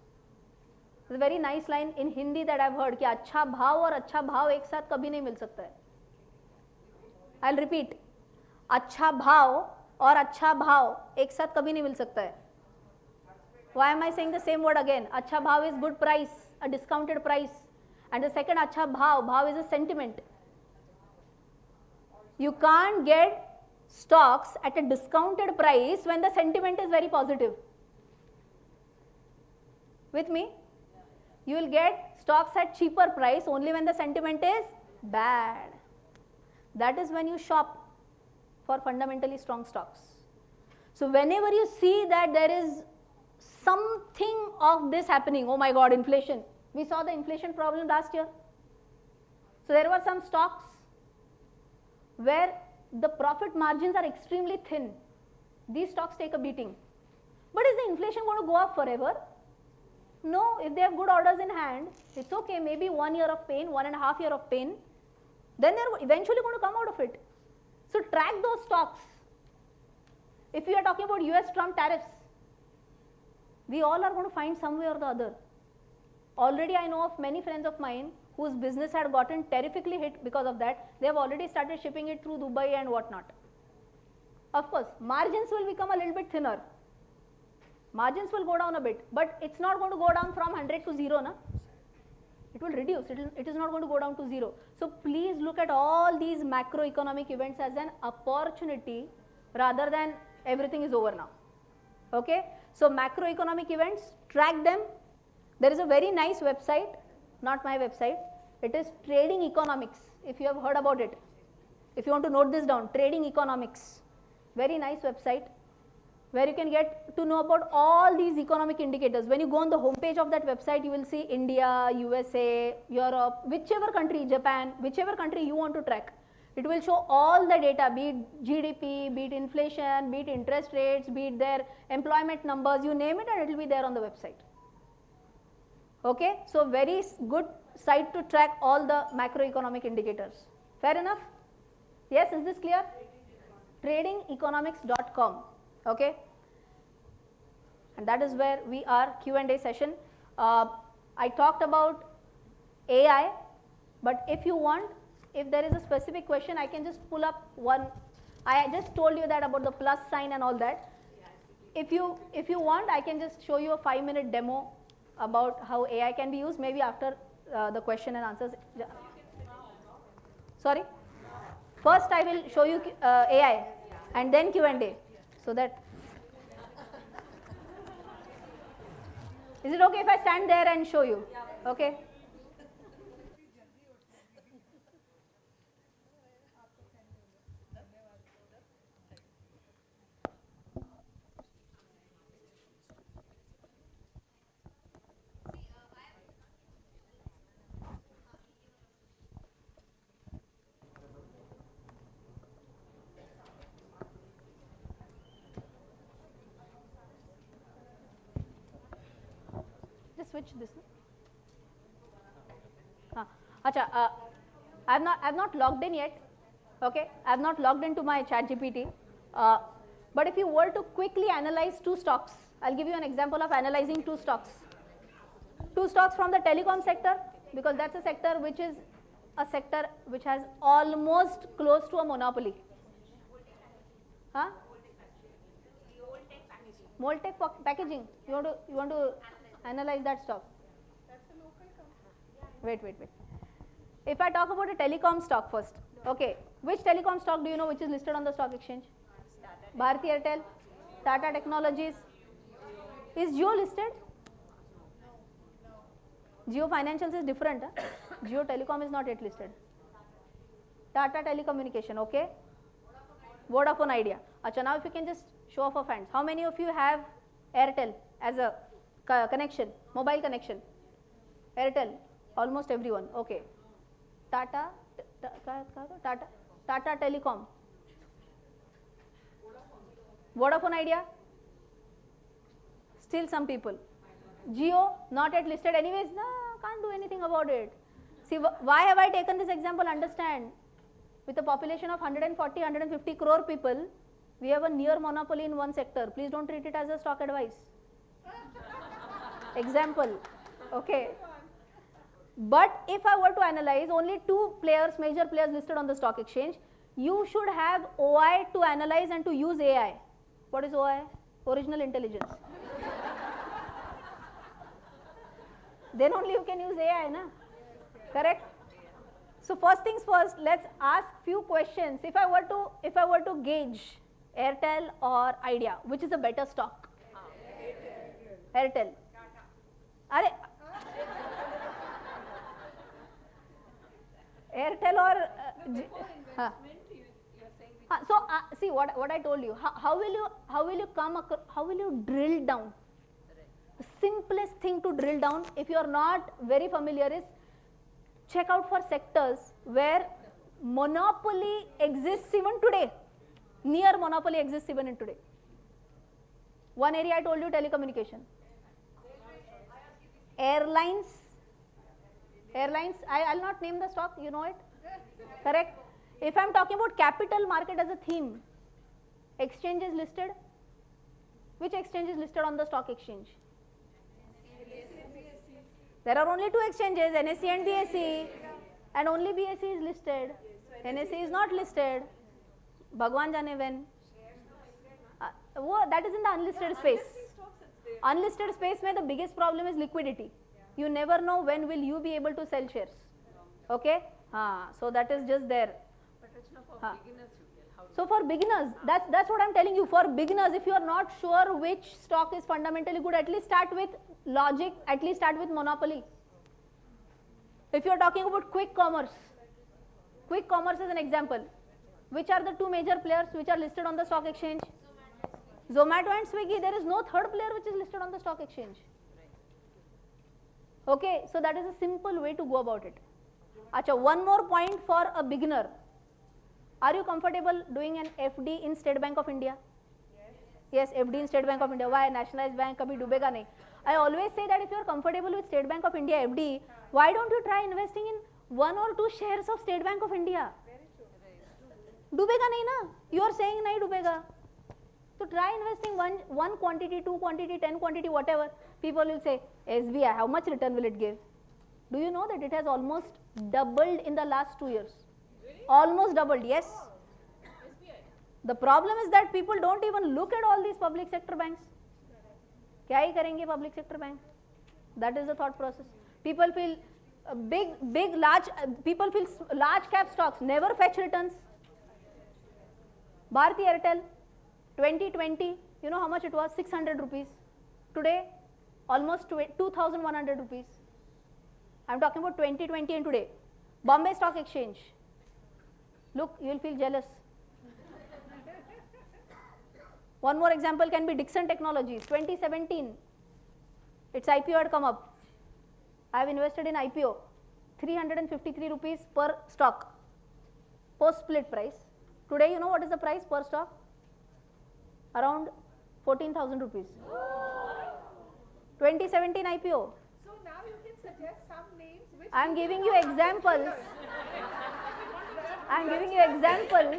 There's a very nice line in Hindi that I've heard, कि अच्छा भाव और अच्छा भाव एक साथ कभी नहीं मिल सकता है. I'll repeat. अच्छा भाव और अच्छा भाव एक साथ कभी नहीं मिल सकता है. Why am I saying the same word again? अच्छा भाव is good price, a discounted price. And the second अच्छा भाव is a sentiment. You can't get stocks at a discounted price when the sentiment is very positive. With me? You will get stocks at cheaper price only when the sentiment is bad. That is when you shop for fundamentally strong stocks. So whenever you see that there is something of this happening, oh my God, inflation. We saw the inflation problem last year. So there were some stocks where the profit margins are extremely thin. These stocks take a beating. But is the inflation going to go up forever? No, if they have good orders in hand, it's okay, maybe 1 year of pain, 1.5 years of pain, then they're eventually going to come out of it. So track those stocks. If we are talking about US Trump tariffs, we all are going to find some way or the other. Already I know of many friends of mine whose business had gotten terrifically hit because of that. They have already started shipping it through Dubai and whatnot. Of course, margins will become a little bit thinner. Margins will go down a bit, but it's not going to go down from 100 to 0, na? It will reduce, it is not going to go down to 0. So please look at all these macroeconomic events as an opportunity rather than everything is over now. Okay? So macroeconomic events, track them. There is a very nice website, not my website, it is Trading Economics, if you have heard about it. If you want to note this down, Trading Economics, very nice website, where you can get to know about all these economic indicators. When you go on the homepage of that website, you will see India, USA, Europe, whichever country, Japan, whichever country you want to track. It will show all the data, be it GDP, be it inflation, be it interest rates, be it their employment numbers, you name it, and it will be there on the website. Okay, so very good site to track all the macroeconomic indicators. Fair enough? Yes, is this clear? Tradingeconomics.com. Okay, and that is where we are, Q&A session. I talked about AI, but if you want, if there is a specific question, I can just pull up one. I just told you that about the plus sign and all that. If you want, I can just show you a 5-minute demo about how AI can be used, maybe after the question and answers. Sorry? First I will show you AI and then Q&A. So that, is it okay if I stand there and show you? Okay. switch this. Acha, I've not logged in yet. Okay, I've not logged into my ChatGPT. But if you were to quickly analyze two stocks, I'll give you an example of analyzing two stocks. Two stocks from the telecom sector, because that's a sector which is a sector which has almost close to a monopoly. Huh? Moltech packaging. You want to analyze that stock? Wait. If I talk about a telecom stock first, okay, which telecom stock do you know which is listed on the stock exchange? Bharti Airtel, Tata Technologies. Is Jio listed? Jio Financials is different. Huh? Jio Telecom is not yet listed. Tata Telecommunication, okay. Vodafone Idea. Acha, now if you can just show off of hands. How many of you have Airtel as a connection, mobile connection? Airtel, almost everyone, okay. Tata Telecom. Vodafone Idea? Still some people. Jio, not yet listed anyways, no, can't do anything about it. See, why have I taken this example? Understand, with a population of 140, 150 crore people, we have a near monopoly in one sector. Please don't treat it as a stock advice. Example, okay. But if I were to analyze only two players, major players listed on the stock exchange, you should have OI to analyze and to use AI. What is OI? Original intelligence. Then only you can use AI, na? Correct? So first things first, let's ask few questions. If I were to gauge Airtel or Idea, which is a better stock? Airtel. Airtel or see what I told you. How will you drill down? The simplest thing to drill down, if you are not very familiar, is check out for sectors where monopoly exists even today. Near monopoly exists even in today. One area I told you, telecommunication. Airlines. I'll not name the stock, you know it. Correct? If I'm talking about capital market as a theme, exchanges listed. Which exchange is listed on the stock exchange? There are only two exchanges, NSE and BSE, and only BSE is listed. NSE is not listed. Bhagwan jane when. That is in the unlisted space. Unlisted space where the biggest problem is liquidity. You never know when will you be able to sell shares. Okay? So that is just there. So for beginners, that's what I'm telling you. For beginners, if you are not sure which stock is fundamentally good, at least start with logic, at least start with monopoly. If you are talking about quick commerce is an example. Which are the two major players which are listed on the stock exchange? Zomato and Swiggy. There is no third player which is listed on the stock exchange. Okay, so that is a simple way to go about it. Acha, one more point for a beginner. Are you comfortable doing an FD in State Bank of India? Yes, FD in State Bank of India. Why? Nationalized bank kabhi dubega nahi. I always say that if you are comfortable with State Bank of India FD, why don't you try investing in 1 or 2 shares of State Bank of India? Dubega nahi na? You are saying nahi dubega. So try investing one quantity, 2 quantity, 10 quantity, whatever. People will say, SBI, how much return will it give? Do you know that it has almost doubled in the last 2 years? Almost doubled, yes. The problem is that people don't even look at all these public sector banks. Kya hi karenge public sector bank? That is the thought process. People feel large cap stocks never fetch returns. Bharti Airtel, 2020, you know how much it was? 600 rupees. Today, almost 2,100 rupees. I'm talking about 2020 and today. Bombay Stock Exchange. Look, you will feel jealous. One more example can be Dixon Technologies, 2017. Its IPO had come up. I have invested in IPO, 353 rupees per stock, post split price. Today, you know what is the price per stock? Around 14,000 rupees. 2017 IPO, you can suggest some names which I'm giving you examples. I'm giving you examples.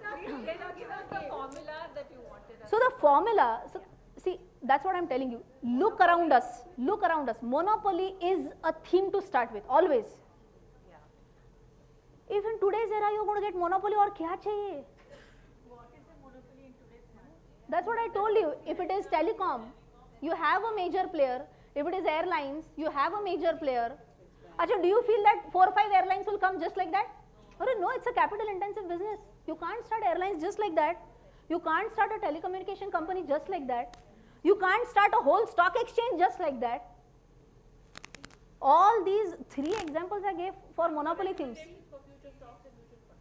Can you give us the formula that you wanted? So the formula, so see, that's what I'm telling you. Look around us. Look around us. Monopoly is a theme to start with, always. If in today's era you're going to get monopoly or kya chahiye? What is a monopoly in today's time? That's what I told you. If it is telecom, you have a major player. If it is airlines, you have a major player. Achha, do you feel that 4 or 5 airlines will come just like that? No, it's a capital intensive business. You can't start airlines just like that. You can't start a telecommunication company just like that. You can't start a whole stock exchange just like that. All these 3 examples I gave for monopoly themes.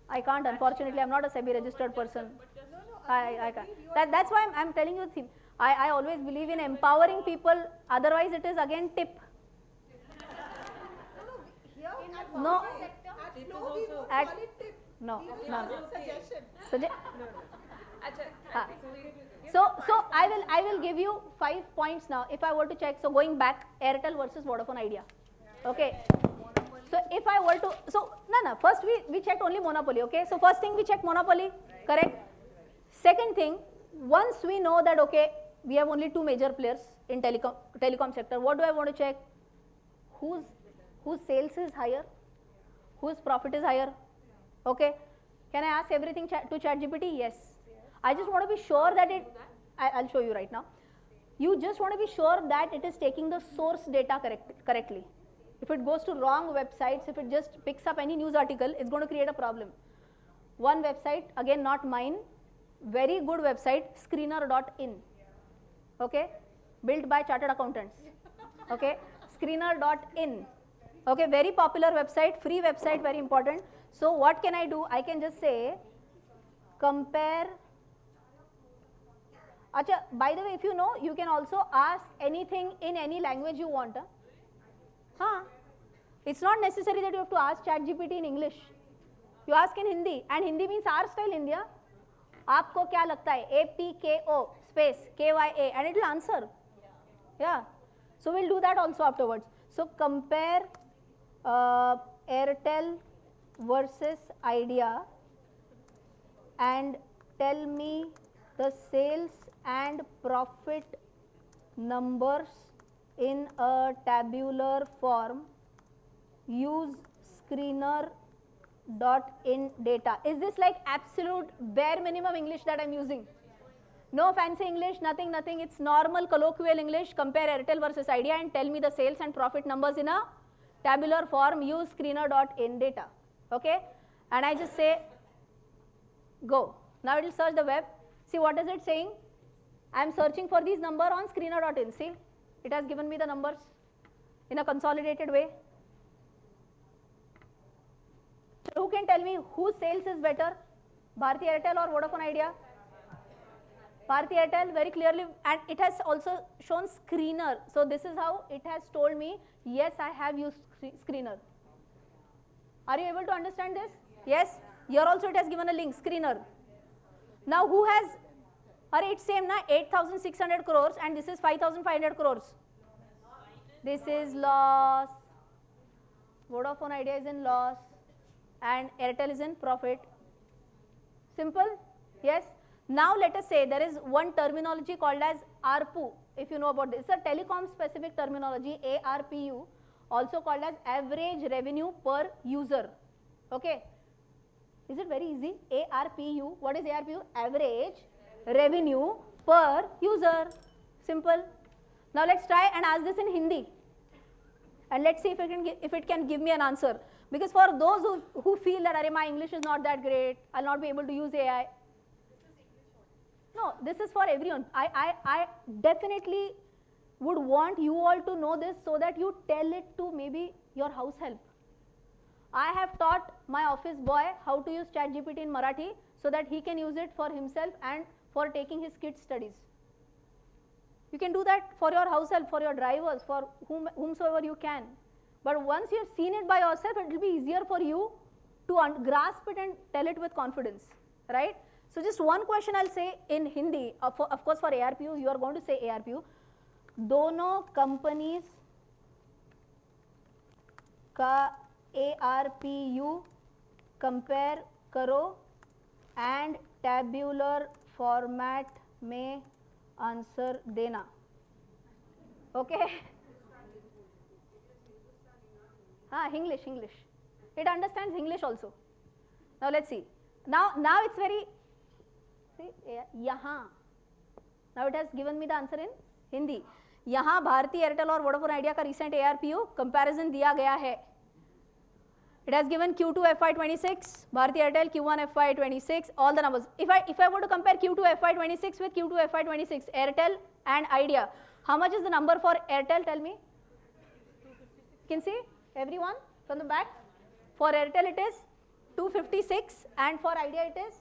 I can't, unfortunately. I'm not a SEBI registered person. I can't. That's why I'm telling you the theme. I always believe in empowering people, otherwise it is again tip. No. No. So I will give you 5 points now. If I were to check, so going back, Airtel versus Vodafone Idea. Okay. So if I were to, first we checked only monopoly. Okay. So first thing we checked monopoly, correct. Second thing, once we know that okay, we have only 2 major players in telecom sector. What do I want to check? Whose sales is higher? Whose profit is higher? Okay. Can I ask everything to ChatGPT? Yes. I just want to be sure that I'll show you right now. You just want to be sure that it is taking the source data correctly. If it goes to wrong websites, if it just picks up any news article, it's going to create a problem. One website, again not mine, very good website, screener.in. Okay. Built by chartered accountants. Okay. Screener.in. Okay, very popular website, free website, very important. So what can I do? I can just say, compare. Achha, by the way, if you know, you can also ask anything in any language you want. It's not necessary that you have to ask ChatGPT in English. You ask in Hindi, and Hindi means our style India. Aapko kya lagta hai? APKO space KYA, and it will answer. Yeah. So we'll do that also afterwards. So compare Airtel versus Idea and tell me the sales and profit numbers in a tabular form. Use screener.in data. Is this like absolute bare minimum English that I'm using? No fancy English, nothing. It's normal colloquial English. Compare Airtel versus Idea and tell me the sales and profit numbers in a tabular form. Use screener.in data. Okay? And I just say, go. Now it will search the web. See what is it saying? I am searching for these numbers on screener.in. See? It has given me the numbers in a consolidated way. So who can tell me whose sales is better? Bharti Airtel or Vodafone Idea? Bharti Airtel very clearly, and it has also shown screener. So this is how it has told me, yes, I have used screener. Are you able to understand this? Yes? Here also it has given a link, screener. Now who has, it's same na, 8,600 crores and this is 5,500 crores. This is loss. Vodafone Idea is in loss and Airtel is in profit. Simple? Yes? Now let us say there is one terminology called as ARPU, if you know about this. It's a telecom specific terminology, ARPU, also called as average revenue per user. Okay? Is it very easy? ARPU. What is ARPU? Average revenue per user. Simple. Now let's try and ask this in Hindi. And let's see if it can give me an answer. Because for those who feel that my English is not that great, I'll not be able to use AI. No, this is for everyone. I definitely would want you all to know this so that you tell it to maybe your house help. I have taught my office boy how to use ChatGPT in Marathi so that he can use it for himself and for taking his kids' studies. You can do that for your house help, for your drivers, for whomsoever you can. But once you have seen it by yourself, it will be easier for you to grasp it and tell it with confidence, right? So just one question I'll say in Hindi, of course for ARPU, you are going to say ARPU. दोनों companies का ARPU compare करो end tabular format में answer देना. Okay? English. It understands English also. Now let's see. Now it's very, see, यहाँ. Now it has given me the answer in Hindi. यहाँ Bharti Airtel और Vodafone idea का recent ARPU comparison दिया गया है. It has given Q2 FY26, Bharti Airtel Q1 FY26, all the numbers. If I were to compare Q2 FY26 with Q2 FY26, Airtel and Idea, how much is the number for Airtel? Tell me. Can see everyone from the back? For Airtel it is 256 and for Idea it is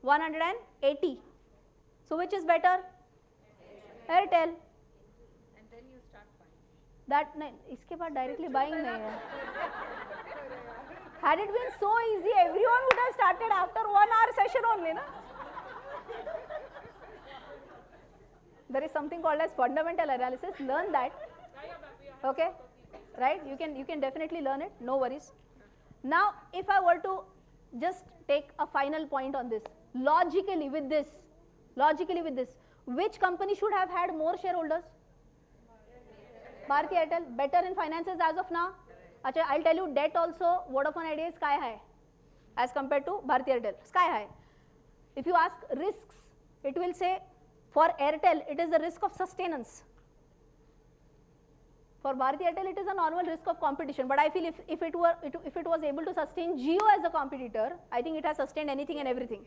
180. So which is better? Airtel. And then you start buying. That no, इसके बाद directly buying नहीं है. Had it been so easy, everyone would have started after 1 hour session only, na? There is something called as fundamental analysis. Learn that. Okay, right? You can definitely learn it. No worries. Now, if I were to just take a final point on this, logically with this, which company should have had more shareholders? Bharti Airtel, better in finances as of now. Achha, I'll tell you, debt also, Vodafone Idea is sky high as compared to Bharti Airtel, sky high. If you ask risks, it will say for Airtel, it is the risk of sustenance. For Bharti Airtel, it is a normal risk of competition. But I feel if it was able to sustain Jio as a competitor, I think it has sustained anything and everything.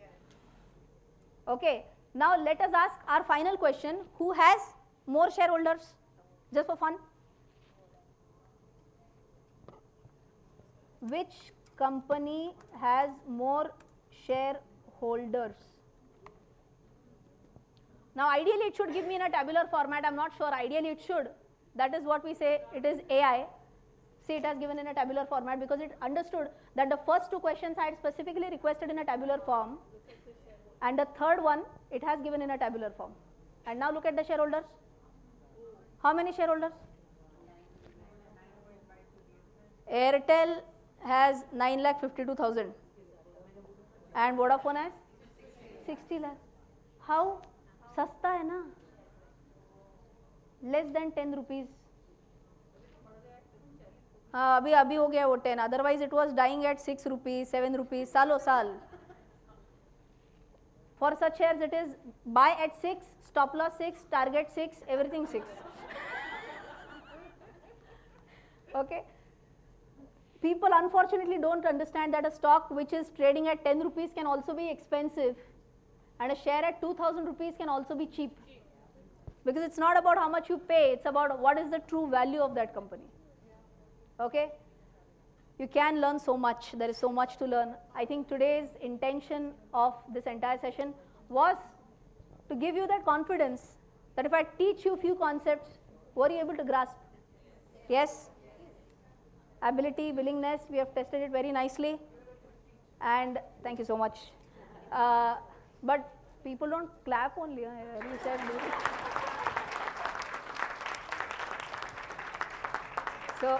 Okay. Now let us ask our final question: who has more shareholders? Just for fun. Which company has more shareholders? Now ideally it should give me in a tabular format. I'm not sure. Ideally it should. That is what we say. It is AI. See, it has given in a tabular format because it understood that the first two questions I had specifically requested in a tabular form, and the third one it has given in a tabular form. And now look at the shareholders. How many shareholders? Airtel has 9,52,000 and Vodafone has 60 lakh. How? Sasta hai na? Less than 10 rupees. अभी हो गया वो 10. Otherwise it was dying at 6 rupees, 7 rupees, सालों साल. For such shares it is buy at 6, stop loss 6, target 6, everything 6. Okay. People unfortunately don't understand that a stock which is trading at 10 rupees can also be expensive and a share at 2,000 rupees can also be cheap. Because it's not about how much you pay, it's about what is the true value of that company. Okay? You can learn so much, there is so much to learn. I think today's intention of this entire session was to give you that confidence that if I teach you few concepts, were you able to grasp? Yes? Ability, willingness, we have tested it very nicely, and thank you so much. But people don't clap only. You said so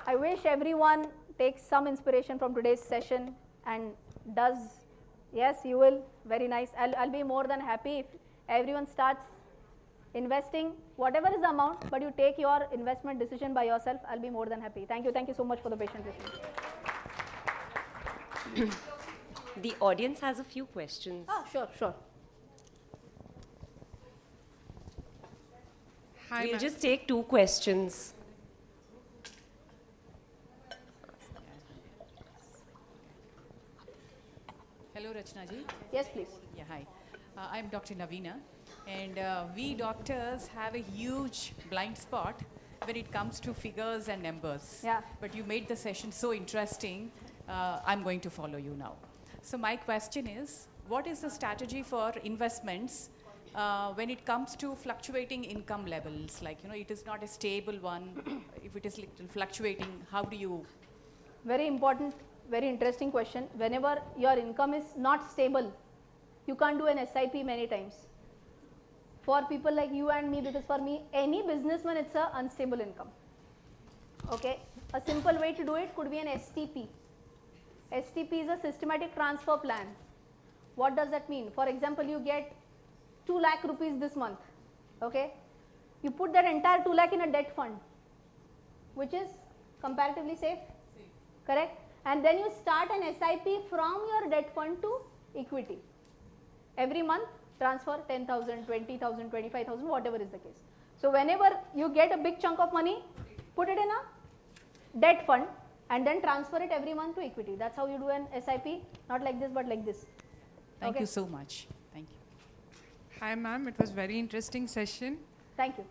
I wish everyone takes some inspiration from today's session and does. Yes, you will. Very nice. I'll be more than happy if everyone starts investing whatever is the amount, but you take your investment decision by yourself. I'll be more than happy. Thank you so much for the patient listening. The audience has a few questions. Sure. Hi, we'll just take 2 questions. Hello, Rachana ji. Yes, please. Yeah, hi. I'm Dr. Navina, and we doctors have a huge blind spot when it comes to figures and numbers. Yeah. But you made the session so interesting. I'm going to follow you now. So my question is, what is the strategy for investments when it comes to fluctuating income levels? Like, it is not a stable one. If it is little fluctuating, how do you? Very important, very interesting question. Whenever your income is not stable, you can't do an SIP many times. For people like you and me, because for me, any businessman, it's an unstable income. Okay, a simple way to do it could be an STP. STP is a systematic transfer plan. What does that mean? For example, you get 2 lakh rupees this month. Okay, you put that entire 2 lakh in a debt fund, which is comparatively safe. Correct? And then you start an SIP from your debt fund to equity. Every month transfer 10,000, 20,000, 25,000, whatever is the case. So whenever you get a big chunk of money, put it in a debt fund and then transfer it every month to equity. That's how you do an SIP, not like this but like this. Thank Okay. you so much. Thank you. Hi, ma'am. It was very interesting session. Thank you.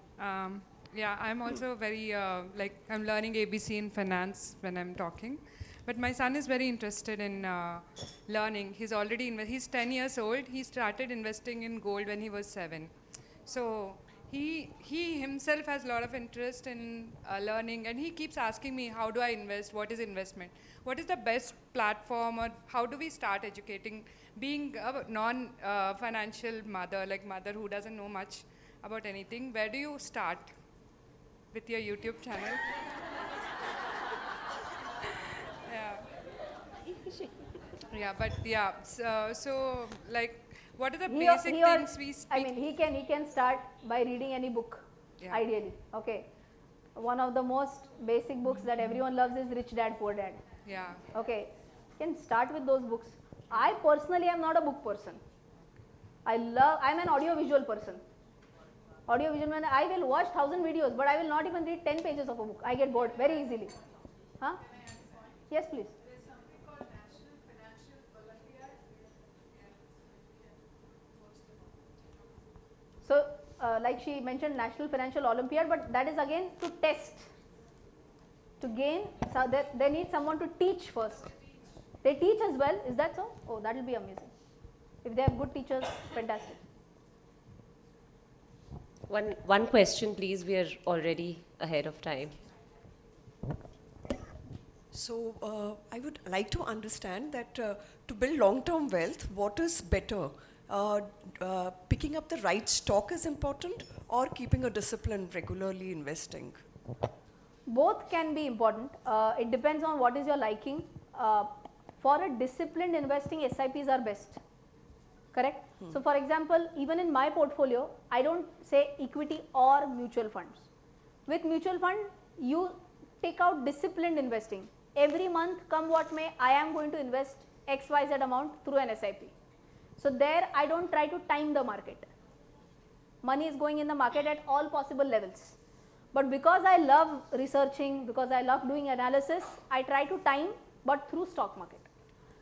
Yeah, I'm also very, I'm learning ABC in finance when I'm talking. But my son is very interested in learning. He's already, he's 10 years old. He started investing in gold when he was 7. So he himself has a lot of interest in learning, and he keeps asking me, how do I invest? What is investment? What is the best platform, or how do we start educating? Being a non-financial mother, like mother who doesn't know much about anything, where do you start with your YouTube channel? Yeah, but yeah, so like, what are the basic things we speak? I mean, he can start by reading any book, ideally. Okay, one of the most basic books that everyone loves is Rich Dad Poor Dad. Yeah. Okay, you can start with those books. I personally am not a book person. I'm an audio visual person. Audio visual means I will watch 1,000 videos, but I will not even read 10 pages of a book. I get bored very easily. Huh? Yes, please. So, like she mentioned National Financial Olympiad, but that is again to test, to gain, so they need someone to teach first. They teach as well, is that so? Oh, that will be amazing. If they have good teachers, fantastic. One question, please. We are already ahead of time. So I would like to understand that to build long-term wealth, what is better? Picking up the right stock is important, or keeping a discipline regularly investing? Both can be important. It depends on what is your liking. For a disciplined investing, SIPs are best. Correct? So for example, even in my portfolio, I don't say equity or mutual funds. With mutual fund, you take out disciplined investing. Every month, come what may, I am going to invest XYZ amount through an SIP. So there, I don't try to time the market. Money is going in the market at all possible levels. But because I love researching, because I love doing analysis, I try to time, but through stock market.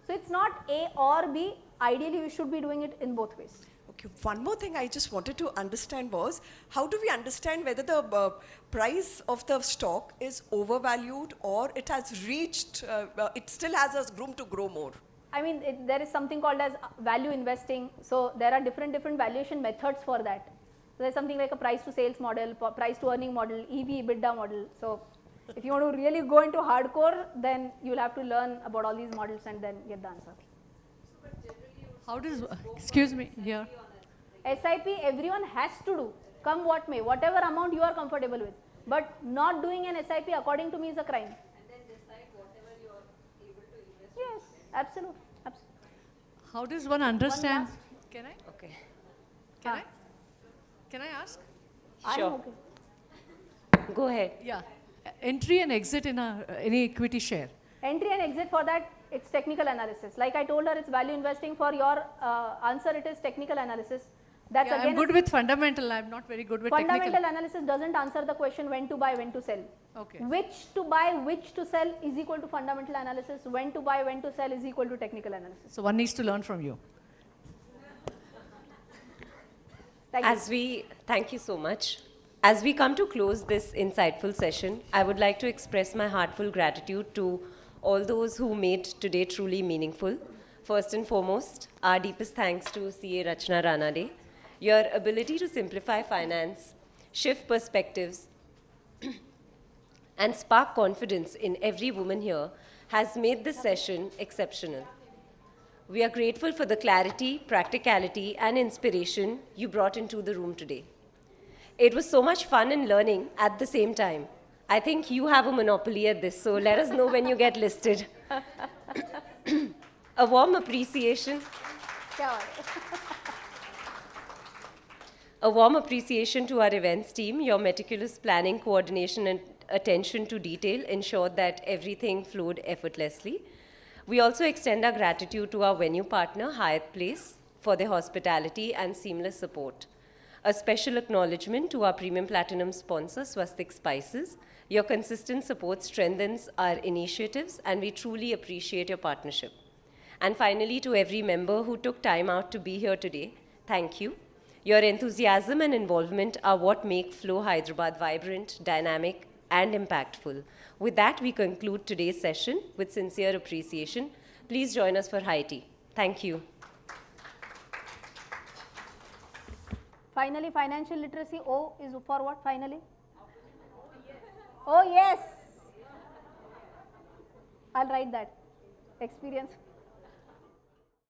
So it's not A or B. Ideally, you should be doing it in both ways. Okay, one more thing I just wanted to understand was, how do we understand whether the price of the stock is overvalued or it has reached, it still has a room to grow more? I mean, there is something called as value investing. So there are different valuation methods for that. So there's something like a price to sales model, price to earning model, EV EBITDA model. So if you want to really go into hardcore, then you'll have to learn about all these models and then get the answer. How does, excuse me, here. SIP everyone has to do, come what may, whatever amount you are comfortable with. But not doing an SIP according to me is a crime. And then decide whatever you are able to invest. Yes, absolutely. How does one understand? Can I? Okay. Can I ask? Sure. Okay. Go ahead. Yeah. Entry and exit in any equity share. Entry and exit, for that, it's technical analysis. Like I told her, it's value investing. For your answer, it is technical analysis. That's again. I'm good with fundamental. I'm not very good with fundamental technical. analysis doesn't answer the question when to buy, when to sell. Okay. Which to buy, which to sell is equal to fundamental analysis. When to buy, when to sell is equal to technical analysis. So one needs to learn from you. Thank you so much. As we come to close this insightful session, I would like to express my heartfelt gratitude to all those who made today truly meaningful. First and foremost, our deepest thanks to CA Rachana Ranade. Your ability to simplify finance, shift perspectives, and spark confidence in every woman here has made this session exceptional. We are grateful for the clarity, practicality, and inspiration you brought into the room today. It was so much fun and learning at the same time. I think you have a monopoly at this, so let us know when you get listed. A warm appreciation. A warm appreciation to our events team. Your meticulous planning, coordination, and attention to detail ensured that everything flowed effortlessly. We also extend our gratitude to our venue partner, Hyatt Place, for their hospitality and seamless support. A special acknowledgement to our premium platinum sponsor, Swastik Spices. Your consistent support strengthens our initiatives, and we truly appreciate your partnership. And finally, to every member who took time out to be here today, thank you. Your enthusiasm and involvement are what make Flow Hyderabad vibrant, dynamic, and impactful. With that, we conclude today's session with sincere appreciation. Please join us for high tea. Thank you. Finally, financial literacy, O is for what finally? Oh, yes. I'll write that. Experience.